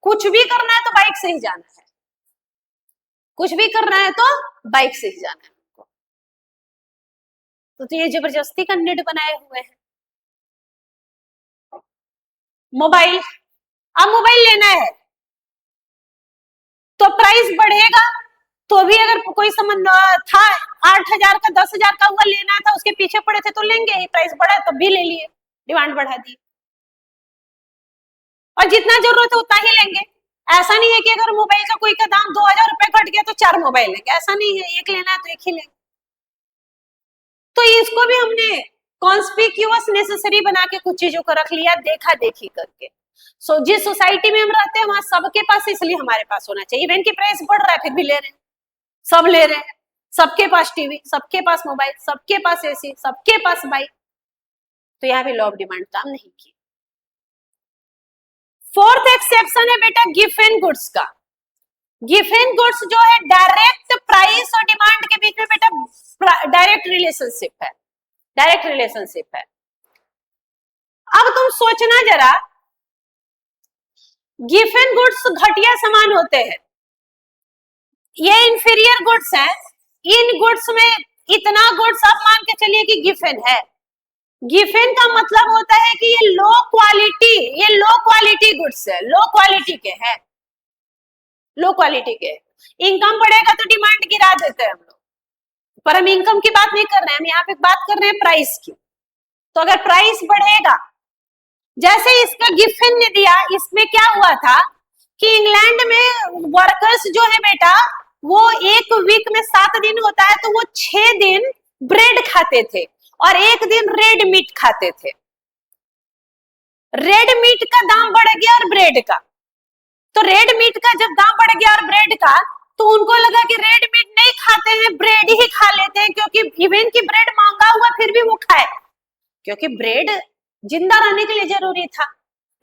कुछ भी करना है तो बाइक से ही जाना है, कुछ भी करना है तो बाइक से ही जाना है। तो ये जबरदस्ती का निड बनाए हुए हैं। मोबाइल, अब मोबाइल लेना है तो प्राइस बढ़ेगा, तो भी अगर कोई संबंध था 8,000 का 10,000 का हुआ लेना था, उसके पीछे पड़े थे तो लेंगे ही। प्राइस बढ़ा तब भी ले लिए, डिमांड बढ़ा दी, और जितना जरूरत है उतना ही लेंगे। ऐसा नहीं है कि अगर मोबाइल का कोई का दाम 2,000 रुपए घट गया तो 4 मोबाइल लेंगे, ऐसा नहीं है। एक लेना है तो एक ही लेंगे। तो इसको भी हमने कॉन्स्पिक्यूअस नेसेसरी बना के कुछ चीजों को रख लिया देखा देखी करके। सो जिस सोसाइटी में हम रहते हैं वहां सबके पास, इसलिए हमारे पास होना चाहिए। इवन की प्राइस बढ़ रहा है फिर भी ले रहे हैं, सब ले रहे हैं, सबके पास टीवी, सबके पास मोबाइल, सबके पास एसी, सबके पास बाइक। तो यहाँ भी लॉ ऑफ डिमांड काम नहीं की। फोर्थ एक्सेप्शन है बेटा गिफ्ट एंड गुड्स का। गिफ्ट एंड गुड्स जो है डायरेक्ट प्राइस और डिमांड के बीच में बेटा डायरेक्ट रिलेशनशिप है, डायरेक्ट रिलेशनशिप है। अब तुम सोचना जरा, गिफ्ट एंड गुड्स घटिया सामान होते हैं, ये इंफीरियर गुड्स हैं। इन गुड्स में इतना गुड्स आप मान के चलिए कि गिफेन है। गिफेन का मतलब होता है कि ये लो क्वालिटी गुड्स है, लो क्वालिटी के हैं, लो क्वालिटी के। इनकम बढ़ेगा तो डिमांड गिरा देते हैं हम लोग, पर हम इनकम की बात नहीं कर रहे हैं, हम यहाँ पे बात कर रहे हैं प्राइस की। तो अगर प्राइस बढ़ेगा, जैसे इसका गिफेन ने दिया, इसमें क्या हुआ था कि इंग्लैंड में वर्कर्स जो है बेटा, वो एक वीक में 7 दिन होता है, तो वो 6 दिन ब्रेड खाते थे और 1 दिन रेड मीट खाते थे। रेड मीट का दाम बढ़ गया और ब्रेड का, तो रेड मीट का जब दाम बढ़ गया और ब्रेड का, तो उनको लगा कि रेड मीट नहीं खाते हैं, ब्रेड ही खा लेते हैं, क्योंकि इवन की ब्रेड महंगा हुआ फिर भी वो खाए, क्योंकि ब्रेड जिंदा रहने के लिए जरूरी था।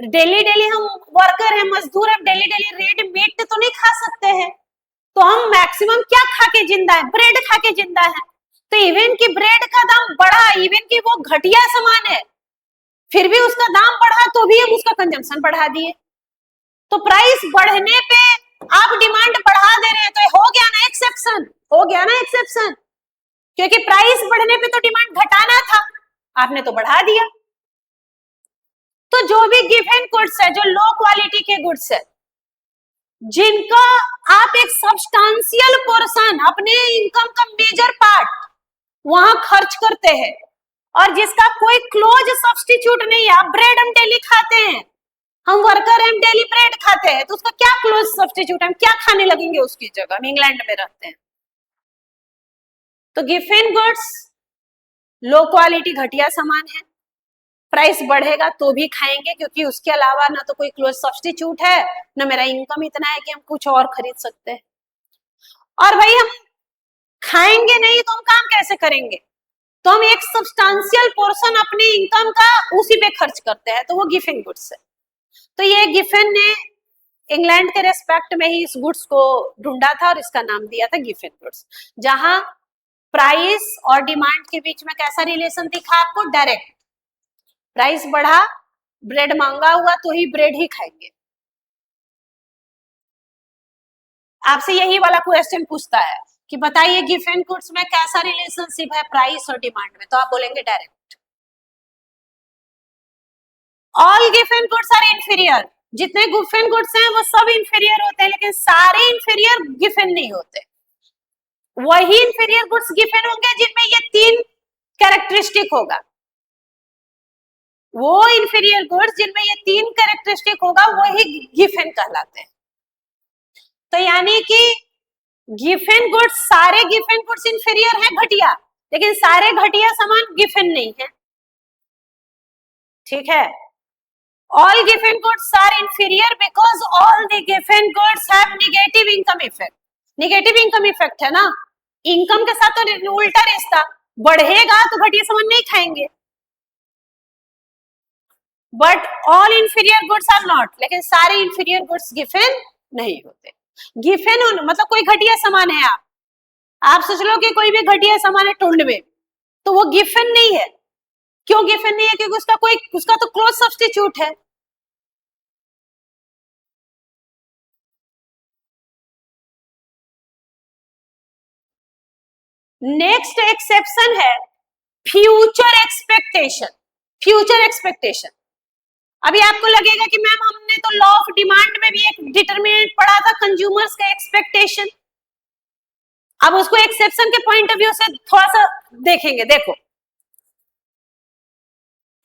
डेली डेली हम वर्कर हैं, मजदूर हैं, डेली डेली रेड मीट तो नहीं खा सकते हैं, तो हम मैक्सिमम क्या खा के जिंदा है, ब्रेड खा के जिंदा है। तो इवन की ब्रेड का दाम बढ़ा, इवन की वो घटिया सामान है, फिर भी उसका दाम बढ़ा, तो भी हम उसका कंजम्पशन बढ़ा दिए। तो प्राइस बढ़ने पे आप डिमांड बढ़ा दे रहे हैं, तो हो गया ना एक्सेप्शन, हो गया ना एक्सेप्शन, क्योंकि प्राइस बढ़ने पे तो डिमांड घटाना था, आपने तो बढ़ा दिया। तो जो भी गिफ्ट एंड गुड्स है, जो लो क्वालिटी के गुड्स है, जिनका आप एक सब्सटेंशियल पोर्शन, अपने इनकम का मेजर पार्ट वहां खर्च करते हैं, और जिसका कोई क्लोज सब्स्टिट्यूट नहीं है। आप ब्रेड हम डेली खाते हैं, हम वर्कर हम डेली ब्रेड खाते हैं, तो उसका क्या क्लोज सब्स्टिट्यूट, हम क्या खाने लगेंगे उसकी जगह, हम इंग्लैंड में रहते हैं। तो गिफिन गुड्स लो क्वालिटी घटिया सामान है, प्राइस बढ़ेगा तो भी खाएंगे, क्योंकि उसके अलावा ना तो कोई क्लोज सब्स्टिट्यूट है, ना मेरा इनकम इतना है कि हम कुछ और खरीद सकते हैं। और भाई हम खाएंगे नहीं तो हम काम कैसे करेंगे, तो हम एक सब्सटेंशियल पोर्शन अपने इनकम का उसी पे खर्च करते हैं, तो वो गिफिन गुड्स है। तो ये गिफिन ने इंग्लैंड के रेस्पेक्ट में ही इस गुड्स को ढूंढा था और इसका नाम दिया था गिफिन गुड्स, जहां प्राइस और डिमांड के बीच में कैसा रिलेशन दिखा आपको, डायरेक्ट। प्राइस बढ़ा, ब्रेड महंगा हुआ तो ही ब्रेड ही खाएंगे। आपसे यही वाला क्वेश्चन पूछता है कि बताइए गिफिन गुड्स में कैसा रिलेशनशिप है प्राइस और डिमांड में, तो आप बोलेंगे direct. All Giffen goods are inferior, जितने गिफिन गुड्स हैं वो सब इंफीरियर होते हैं, लेकिन सारे इंफीरियर गिफिन नहीं होते। वही इंफीरियर गुड्स गिफिन होंगे जिनमें ये 3 कैरेक्टरिस्टिक होगा। वो इंफीरियर गुड्स जिनमें ये 3 कैरेक्टरिस्टिक होगा वही गिफिन कहलाते हैं। तो यानी कि गिफिन गुड्स, सारे गिफिन गुड्स इंफीरियर है, घटिया, लेकिन सारे घटिया सामान गिफिन नहीं है। ठीक है, all giffen goods are inferior because all the giffen goods have negative income effect। Negative income effect है ना, इनकम के साथ तो उल्टा रिश्ता, बढ़ेगा तो घटिया सामान नहीं खाएंगे। But all inferior goods are not, लेकिन सारे इंफीरियर गुड्स गिफिन नहीं होते। गिफिन मतलब कोई घटिया सामान है, आप सोच लो कि कोई भी घटिया सामान है टुंड में, तो वो गिफिन नहीं है। क्यों गिफिन नहीं है, क्योंकि उसका तो क्लोज सब्स्टिट्यूट है। नेक्स्ट एक्सेप्शन है फ्यूचर एक्सपेक्टेशन। फ्यूचर एक्सपेक्टेशन, अभी आपको लगेगा कि मैम हमने तो लॉ ऑफ डिमांड में भी एक डिटरमिनेंट पढ़ा था, कंज्यूमर्स का एक्सपेक्टेशन। अब उसको एक्सेप्शन के पॉइंट ऑफ व्यू से थोड़ा सा देखेंगे। देखो,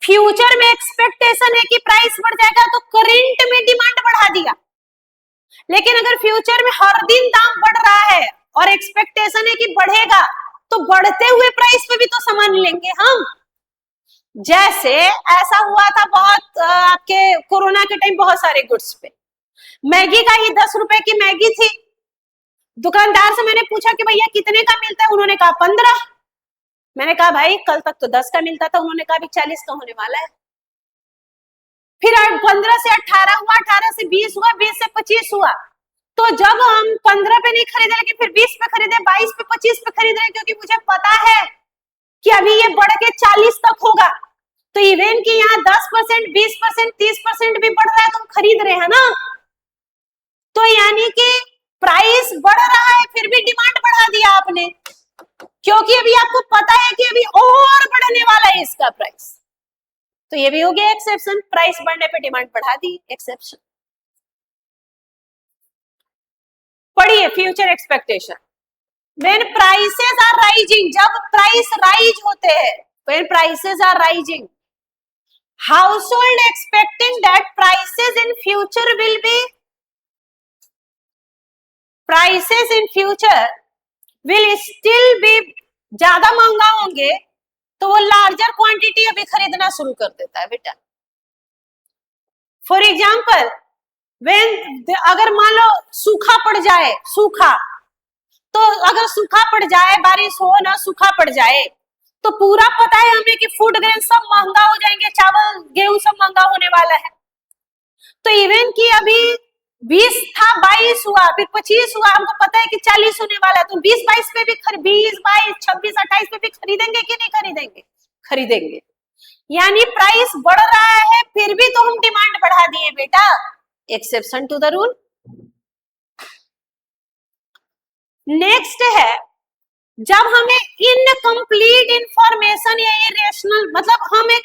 फ्यूचर में एक्सपेक्टेशन है कि प्राइस बढ़ जाएगा, तो करंट में डिमांड बढ़ा दिया। लेकिन अगर फ्यूचर में हर दिन दाम बढ़ रहा है और एक्सपेक्टेशन है कि बढ़ेगा, तो बढ़ते हुए प्राइस पे भी तो सामान लेंगे हम। जैसे ऐसा हुआ था बहुत आपके कोरोना के टाइम, बहुत सारे गुड्स पे मैगी का ही 10 रुपए की मैगी थी। दुकानदार से मैंने पूछा कि भैया कितने का मिलता है, उन्होंने कहा 15। मैंने कहा भाई कल तक तो 10 का मिलता था, उन्होंने कहा अभी 40 का होने वाला है। फिर 15 से 18 हुआ, 18 से 20 हुआ, 20 से 25 हुआ। तो जब हम 15 पे नहीं खरीदे, लेकिन फिर 20 पे खरीदे, 22 पे, 25 पे खरीद रहे, क्योंकि मुझे पता है कि अभी ये बढ़ के 40 तक होगा। तो इवन कि यहाँ 10%, 20%, 30% भी बढ़ रहा है तो हम खरीद रहे हैं ना। तो यानी कि प्राइस बढ़ रहा है फिर भी डिमांड बढ़ा दिया आपने, क्योंकि अभी आपको पता है कि अभी और बढ़ने वाला है इसका प्राइस। तो ये भी हो गया एक्सेप्शन, प्राइस बढ़ने पे डिमांड बढ़ा दी, एक्सेप्शन। पढ़िए future expectation. When prices are rising, जब प्राइस राइज होते हैं, when prices are rising, household expecting that prices in future will be, prices in future will still be, ज्यादा महंगा होंगे तो वो लार्जर क्वांटिटी अभी खरीदना शुरू कर देता है बेटा। फॉर एग्जाम्पल, अगर मान लो सूखा पड़ जाए, सूखा, तो अगर सूखा पड़ जाए, बारिश हो ना, सूखा पड़ जाए, तो पूरा पता है हमें कि फूड ग्रेन सब महंगा हो जाएंगे, चावल गेहूं सब महंगा होने वाला है। तो इवन कि अभी 20 था, 22 हुआ, फिर 25 हुआ, हमको पता है कि 40 होने वाला है, तो 20-22 पे भी 20, 22, 26, 28 पे भी खरीदेंगे कि नहीं खरीदेंगे? खरीदेंगे। यानी प्राइस बढ़ रहा है फिर भी तो हम डिमांड बढ़ा दिए बेटा, exception to the rule. Next है, जब हमें इनकम्प्लीट इंफॉर्मेशन या इरेशनल, मतलब हम एक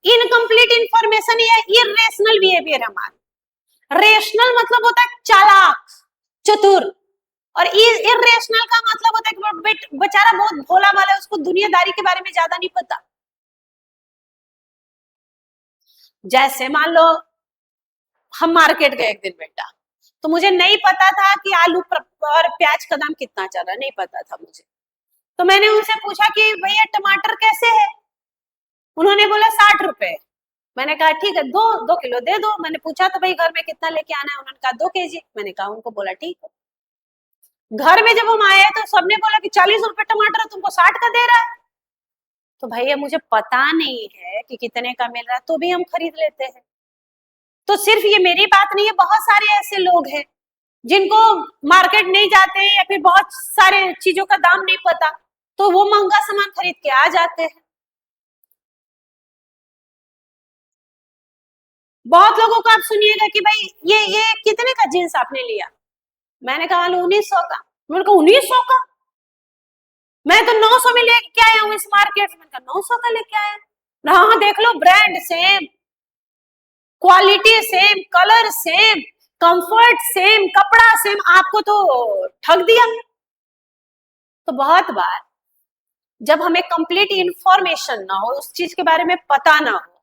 इनकम्प्लीट इंफॉर्मेशन या इरेशनल बिहेवियर हमारा, रेशनल मतलब होता है चालाक, चतुर, और इरेशनल का मतलब होता है कि बेचारा बहुत भोला भाला है, उसको दुनियादारी के बारे में ज्यादा नहीं पता। जैसे मान लो हम मार्केट गए एक दिन बेटा, तो मुझे नहीं पता था कि आलू और प्याज का दाम कितना चल रहा है, नहीं पता था मुझे। तो मैंने उनसे पूछा कि भैया टमाटर कैसे है? उन्होंने बोला 60 रुपए। मैंने कहा ठीक है, 2 किलो दे दो। मैंने पूछा तो भाई घर में कितना लेके आना है? उन्होंने कहा 2 केजी। मैंने कहा, उनको बोला ठीक है। घर में जब हम आए तो सबने बोला कि 40 रुपए टमाटर, तुमको 60 का दे रहा है। तो भैया मुझे पता नहीं है कि कितने का मिल रहा है, तो भी हम खरीद लेते हैं। तो सिर्फ ये मेरी बात नहीं है, बहुत सारे ऐसे लोग हैं जिनको मार्केट नहीं जाते या फिर बहुत सारे चीजों का दाम नहीं पता, तो वो महंगा सामान खरीद के आ जाते हैं। बहुत लोगों को आप सुनिएगा कि भाई ये कितने का जींस आपने लिया? मैंने कहा 1900 का। मैंने कहा 1900 का? मैं तो 900 में लेके आया हूँ इस मार्केट से। मैंने कहा 900 का लेके आया? हाँ देख लो, brand same, quality same, colour same, comfort same, कपड़ा सेम, आपको तो ठग दिया। तो बहुत बार जब हमें कंप्लीट इंफॉर्मेशन ना हो, उस चीज के बारे में पता ना हो,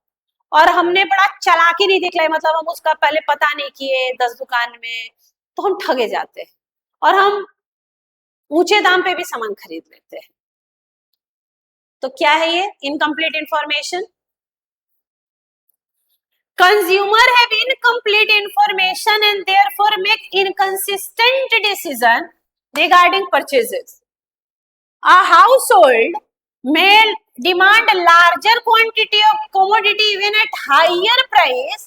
और हमने बड़ा चालाकी नहीं दिखलाई, मतलब हम उसका पहले पता नहीं किए 10 दुकान में, तो हम ठगे जाते हैं और हम ऊंचे दाम पे भी सामान खरीद लेते हैं। तो क्या है ये incomplete information? Consumer have incomplete information and therefore make inconsistent decision regarding purchases. A household may demand larger quantity of commodity even at higher price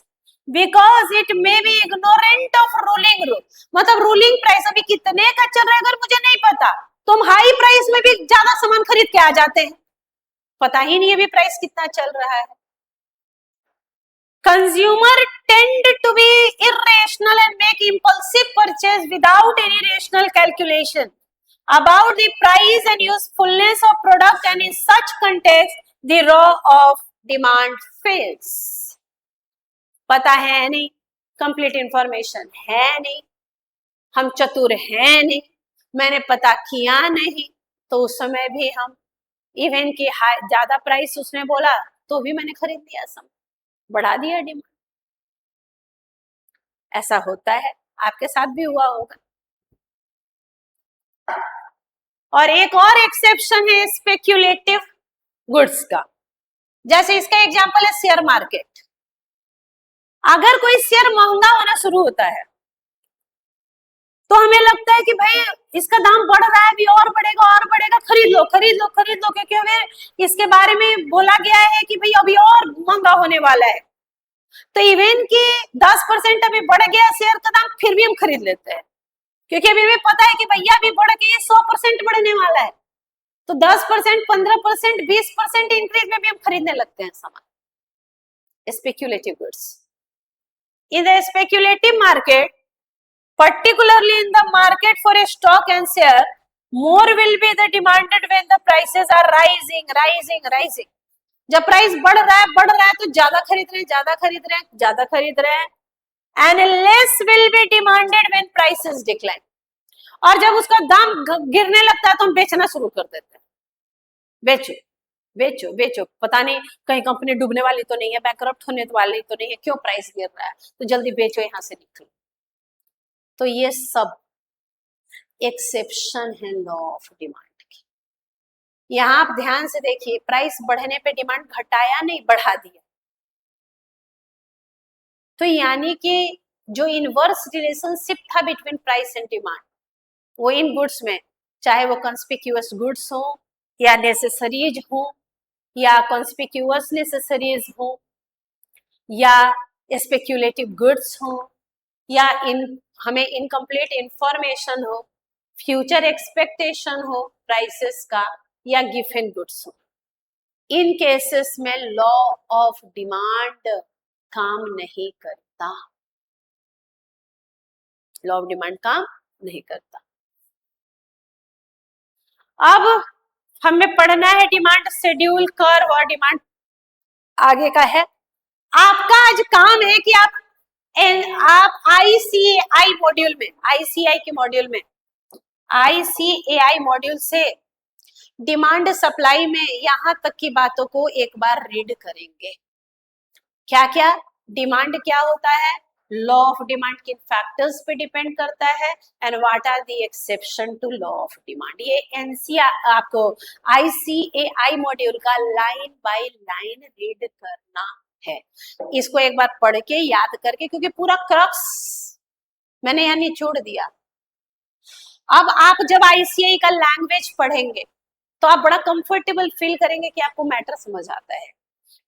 because it may be ignorant of ruling rule. मतलब ruling price अभी कितने का चल रहा है अगर मुझे नहीं पता, तो हम हाई प्राइस में भी ज्यादा सामान खरीद के आ जाते हैं, पता ही नहीं अभी प्राइस कितना चल रहा है। Consumer tend to be irrational and make impulsive purchase without any rational calculation about the price and usefulness of product, and in such context the law of demand fails. पता है नहीं, कंप्लीट इंफॉर्मेशन है नहीं, हम चतुर हैं नहीं, मैंने पता किया नहीं, तो उस समय भी हम इवन की ज्यादा प्राइस उसने बोला तो भी मैंने खरीद लिया, सामान बढ़ा दिया डिमांड। ऐसा होता है, आपके साथ भी हुआ होगा। और एक और एक्सेप्शन है स्पेक्यूलेटिव गुड्स का, जैसे इसका एग्जांपल है शेयर मार्केट। अगर कोई शेयर महंगा होना शुरू होता है तो हमें लगता है कि भाई इसका दाम बढ़ रहा है, अभी और बढ़ेगा और बढ़ेगा, खरीद लो खरीद लो खरीद लो, क्योंकि हमें इसके बारे में बोला गया है कि भाई अभी और महंगा होने वाला है। तो इवन की 10% अभी बढ़ गया शेयर का दाम, फिर भी हम खरीद लेते हैं, क्योंकि अभी भी पता है कि भैया अभी बढ़ के 100% बढ़ने वाला है। तो 10%, 15%, 20% इंक्रीज में भी हम खरीदने लगते हैं सामान। Speculative goods in the speculative market, particularly in the market for a stock and share, more will be the demanded when the prices are rising. जब प्राइस बढ़ रहा है तो ज्यादा खरीद रहे हैं, and less will be demanded when prices decline. और जब उसका दाम गिरने लगता है तो हम बेचना शुरू कर देते हैं, बेचो बेचो बेचो, पता नहीं कहीं कंपनी डूबने वाली तो नहीं है, बैंकरप्ट होने वाली तो नहीं है, क्यों प्राइस गिर रहा है, तो जल्दी बेचो, यहां से निकलो। तो ये सब एक्सेप्शन है लॉ ऑफ डिमांड की। यहां आप ध्यान से देखिए, प्राइस बढ़ने पे डिमांड घटाया नहीं, बढ़ा दिया। तो यानी कि जो इनवर्स रिलेशनशिप था बिटवीन प्राइस एंड डिमांड, वो इन गुड्स में, चाहे वो कंस्पिक्यूअस गुड्स हो या नेसेसरीज हो या कंस्पिक्यूअस नेसेसरीज हो या स्पेक्यूलेटिव गुड्स हो या हमें इनकम्प्लीट इंफॉर्मेशन हो, फ्यूचर एक्सपेक्टेशन हो प्राइसेस का, या गिवन गुड्स हो, इन केसेस में लॉ ऑफ डिमांड काम नहीं करता। लॉ ऑफ डिमांड काम नहीं करता। अब हमें पढ़ना है डिमांड शेड्यूल कर्व, और डिमांड आगे का है। आपका आज काम है कि आप आप आईसीएआई मॉड्यूल में, आईसीआई के मॉड्यूल में, आईसीएआई मॉड्यूल से डिमांड सप्लाई में यहां तक की बातों को एक बार रीड करेंगे। क्या क्या डिमांड क्या होता है, लॉ ऑफ डिमांड किन फैक्टर्स पे डिपेंड करता है, and what are the exception to law of demand. ये एनसीआर आपको आईसीएआई मॉड्यूल का लाइन बाय लाइन रीड करना है। इसको एक बार पढ़ के याद करके, क्योंकि पूरा क्रक्स मैंने यहाँ निचोड़ दिया। अब आप जब आईसीआई का लैंग्वेज पढ़ेंगे तो आप बड़ा कंफर्टेबल फील करेंगे कि आपको मैटर समझ आता है।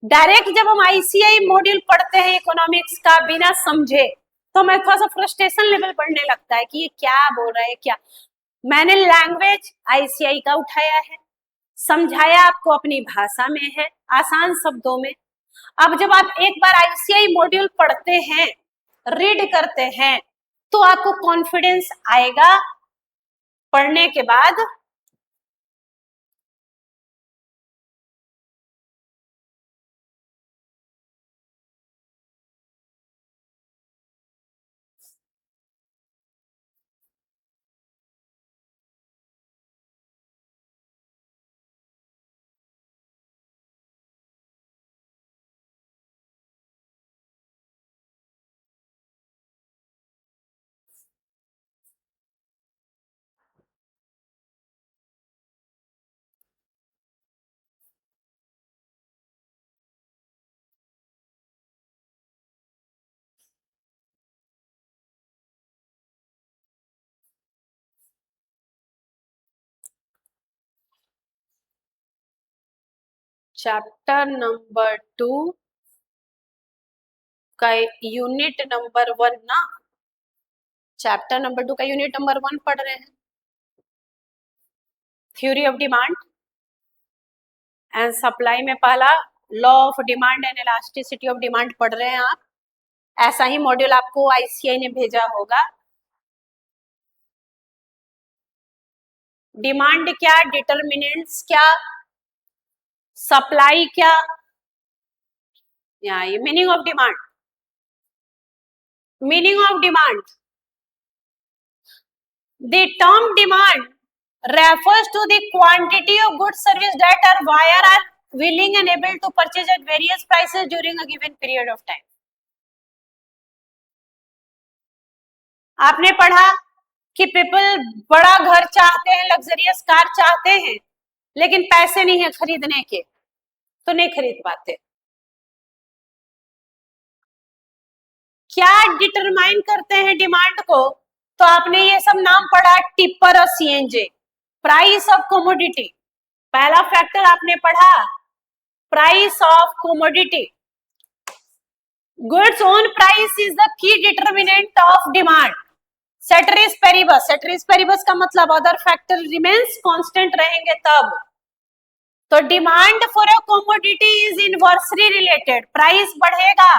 डायरेक्ट जब हम आईसीआई मॉड्यूल पढ़ते हैं इकोनॉमिक्स का बिना समझे, तो मैं थोड़ा सा फ्रस्ट्रेशन लेवल बढ़ने लगता है कि ये क्या बोल रहा है क्या। मैंने लैंग्वेज आईसीआई का उठाया है, समझाया आपको अपनी भाषा में है, आसान शब्दों में। अब जब आप एक बार आईसीआई मॉड्यूल पढ़ते हैं, रीड करते हैं, तो आपको कॉन्फिडेंस आएगा पढ़ने के बाद। चैप्टर नंबर 2 का यूनिट नंबर 1 ना, चैप्टर नंबर 2 का यूनिट नंबर 1 पढ़ रहे हैं, theory of demand and supply में पहला law of demand and elasticity of demand पढ़ रहे हैं आप। ऐसा ही मॉड्यूल आपको आईसीआई ने भेजा होगा। डिमांड क्या, डिटरमिनेंट्स क्या, सप्लाई क्या, या ये meaning of demand. Meaning of demand, the term demand refers to the quantity of goods service that our buyer are willing and able to purchase at various prices during a given period of time। आपने पढ़ा कि people बड़ा घर चाहते हैं, luxurious car चाहते हैं, लेकिन पैसे नहीं है खरीदने के, तो नहीं खरीद पाते। क्या डिटरमाइन करते हैं डिमांड को, तो आपने ये सब नाम पढ़ा, टिप्पर और सीएनजी, प्राइस ऑफ कमोडिटी। पहला फैक्टर आपने पढ़ा price of commodity. Goods own price is the key determinant of demand. Ceteris paribus, ceteris paribus का मतलब अदर फैक्टर रिमेन्स कांस्टेंट रहेंगे तब। तो demand for a commodity is inversely related. Price बढ़ेगा,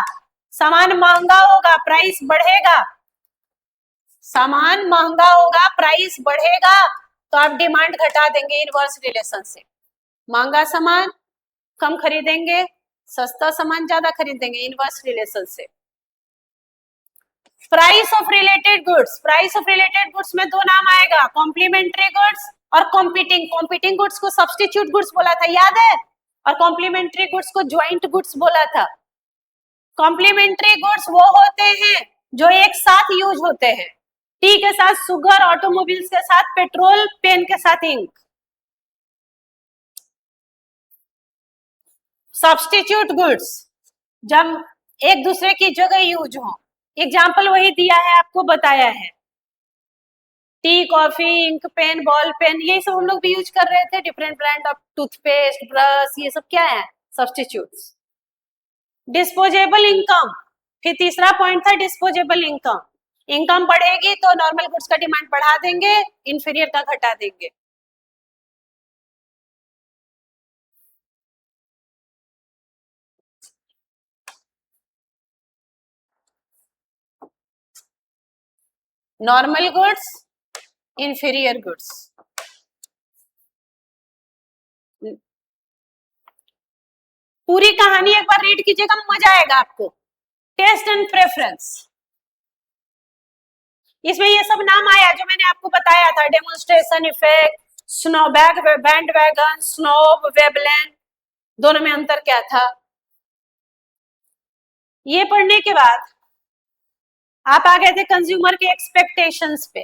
सामान महंगा होगा, प्राइस बढ़ेगा, सामान महंगा होगा, प्राइस बढ़ेगा, तो आप डिमांड घटा देंगे इनवर्स रिलेशन से। महंगा सामान कम खरीदेंगे, सस्ता सामान ज्यादा खरीदेंगे, इनवर्स रिलेशन से। Price of related goods, price of related goods में दो नाम आएगा, कॉम्प्लीमेंट्री गुड्स और कॉम्पीटिंग। कॉम्पीटिंग गुड्स को सब्स्टिट्यूट गुड्स बोला था, याद है, और कॉम्प्लीमेंट्री गुड्स को ज्वाइंट गुड्स बोला था। कॉम्प्लीमेंट्री गुड्स वो होते हैं जो एक साथ यूज होते हैं, टी के साथ शुगर, ऑटोमोबाइल्स के साथ पेट्रोल, पेन के साथ इंक। सब्स्टिट्यूट गुड्स जब एक दूसरे की जगह यूज हो। एग्जाम्पल वही दिया है, आपको बताया है, tea, coffee, ink, pen, ball pen, ये सब हम लोग भी यूज कर रहे थे। Different brand of toothpaste, brush, ये सब क्या है, सब्स्टिट्यूट्स। डिस्पोजेबल इनकम, फिर तीसरा पॉइंट था डिस्पोजेबल इनकम। इनकम बढ़ेगी तो नॉर्मल गुड्स का डिमांड बढ़ा देंगे, इंफीरियर का घटा देंगे। Normal goods, inferior goods. पूरी कहानी एक बार रीड कीजिएगा, मजा आएगा आपको। टेस्ट एंड प्रेफरेंस, इसमें ये सब नाम आया जो मैंने आपको बताया था, demonstration effect, snow bandwagon, snob, Veblen, दोनों में अंतर क्या था। ये पढ़ने के बाद आप आ गए थे कंज्यूमर के एक्सपेक्टेशंस पे,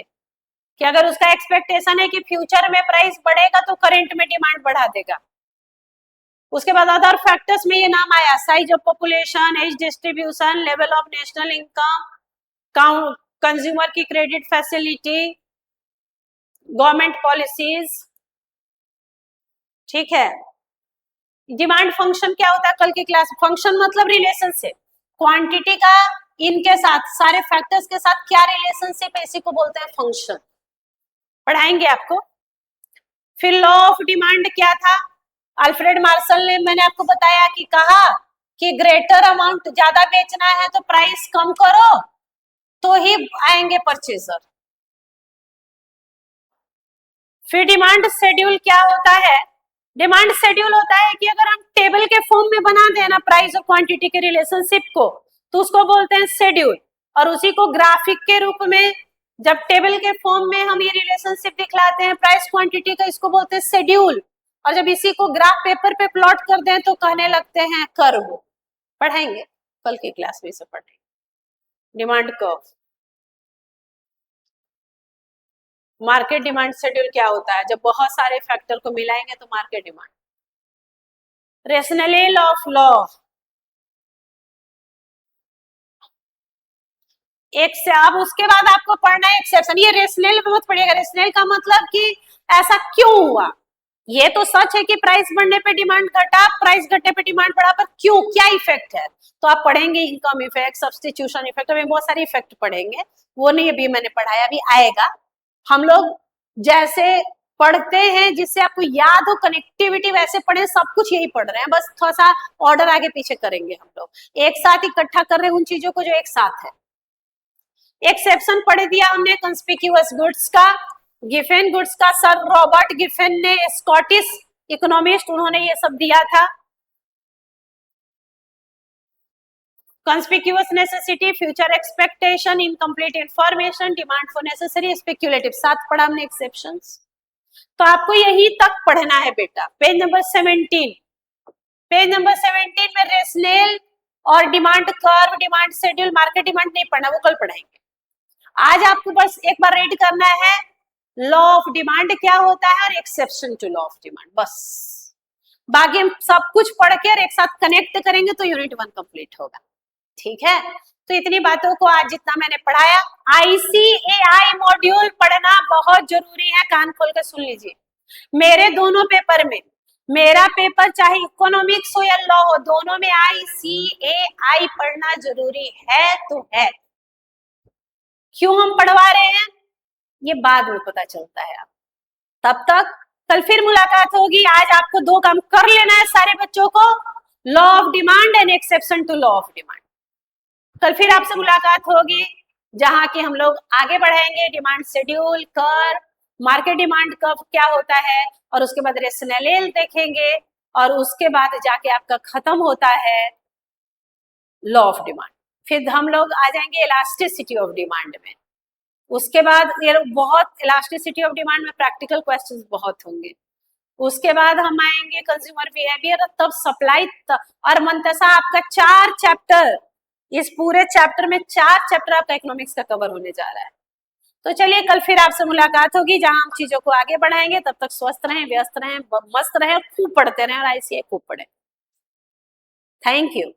कि अगर उसका एक्सपेक्टेशन है कि फ्यूचर में प्राइस बढ़ेगा तो करंट में डिमांड बढ़ा देगा। उसके बाद अदर फैक्टर्स में ये नाम आया, size of population, age distribution, level of national income, consumer की क्रेडिट फैसिलिटी, गवर्नमेंट पॉलिसीज। ठीक है, डिमांड फंक्शन क्या होता है कल की क्लास, फंक्शन मतलब रिलेशनशिप, क्वांटिटी का इनके साथ सारे फैक्टर्स के साथ क्या रिलेशनशिप है, इसी को बोलते हैं फंक्शन, पढ़ाएंगे आपको। फिर लॉ ऑफ डिमांड क्या था, अल्फ्रेड मार्शल ने, मैंने आपको बताया कि कहा कि ग्रेटर अमाउंट ज्यादा बेचना है तो प्राइस कम करो तो ही आएंगे परचेजर। फिर डिमांड शेड्यूल क्या होता है, डिमांड शेड्यूल होता है कि अगर हम टेबल के फॉर्म में बना देना प्राइस और क्वांटिटी के रिलेशनशिप को तो उसको बोलते हैं शेड्यूल, और उसी को ग्राफिक के रूप में जब टेबल के फॉर्म में हम ये रिलेशनशिप दिखलाते हैं प्राइस क्वांटिटी का, इसको बोलते हैं शेड्यूल, और जब इसी को ग्राफ पेपर पे प्लॉट कर दें तो कहने लगते हैं कर्व। पढ़ाएंगे कल की क्लास में, से पढ़ेंगे demand curve. Market demand schedule क्या होता है, जब बहुत सारे फैक्टर को मिलाएंगे तो market demand. Rational of law, एक से अब उसके बाद आपको पढ़ना है एक्सेप्शन। ये रेशनल मत पढ़िएगा, रेशनल का मतलब कि ऐसा क्यों हुआ, ये तो सच है कि प्राइस बढ़ने पे डिमांड घटा, प्राइस घटने पे डिमांड बढ़ा, पर क्यों, क्या इफेक्ट है, तो आप पढ़ेंगे इनकम इफेक्ट, सब्स्टिट्यूशन इफेक्ट, अभी बहुत सारे इफेक्ट पढ़ेंगे, वो नहीं अभी मैंने पढ़ाया, अभी आएगा। हम लोग जैसे पढ़ते हैं जिससे आपको याद हो कनेक्टिविटी, वैसे पढ़े, सब कुछ यही पढ़ रहे हैं, बस थोड़ा सा ऑर्डर आगे पीछे करेंगे हम लोग, एक साथ इकट्ठा कर रहे हैं उन चीजों को जो एक साथ है। एक्सेप्शन पढ़ दिया हमने कंस्पिक्यूअस गुड्स का, गिफेन गुड्स का, सर रॉबर्ट गिफेन ने, स्कॉटिश इकोनॉमिस्ट, उन्होंने ये सब दिया था। Conspicuous necessity, future expectation, incomplete information, demand for necessary, speculative, 7 पढ़ा हमने एक्सेप्शंस। तो आपको यही तक पढ़ना है बेटा। पेज नंबर 17, पेज नंबर 17 में रेशनल और demand curve, demand schedule, market demand नहीं पढ़ना, वो कल पढ़ाएंगे। आज आपको बस एक बार रीड करना है लॉ ऑफ डिमांड क्या होता है और exception to law of demand, बस। बाकी हम सब कुछ पढ़ के और एक साथ कनेक्ट करेंगे तो यूनिट 1 कंप्लीट होगा। ठीक है, तो इतनी बातों को आज जितना मैंने पढ़ाया, ICAI मॉड्यूल पढ़ना बहुत जरूरी है, कान खोल के सुन लीजिए। मेरे दोनों पेपर में, मेरा पेपर चाहे इकोनॉमिक्स हो या लॉ हो, दोनों में ICAI पढ़ना जरूरी है तो है। क्यों हम पढ़वा रहे हैं ये बाद में पता चलता है। आप तब तक कल फिर मुलाकात होगी। आज आपको 2 काम कर लेना है सारे बच्चों को, law of demand and exception to law of demand. कल फिर आपसे मुलाकात होगी जहां की हम लोग आगे बढ़ाएंगे demand schedule, curve, market demand curve क्या होता है, और उसके बाद रेशनल देखेंगे, और उसके बाद जाके आपका खत्म होता है लॉ ऑफ डिमांड। फिर हम लोग आ जाएंगे इलास्टिसिटी ऑफ डिमांड में। उसके बाद ये बहुत इलास्टिसिटी ऑफ डिमांड में प्रैक्टिकल क्वेश्चंस बहुत होंगे। उसके बाद हम आएंगे कंज्यूमर बिहेवियर, तब सप्लाई, और मंतसा आपका 4 चैप्टर, इस पूरे चैप्टर में 4 चैप्टर आपका इकोनॉमिक्स का कवर होने जा रहा है। तो चलिए कल फिर आपसे मुलाकात होगी जहां हम चीजों को आगे बढ़ाएंगे। तब तक स्वस्थ रहें, व्यस्त रहें, मस्त रहें, खूब पढ़ते रहें और ICAI खूब पढ़ें। Thank you.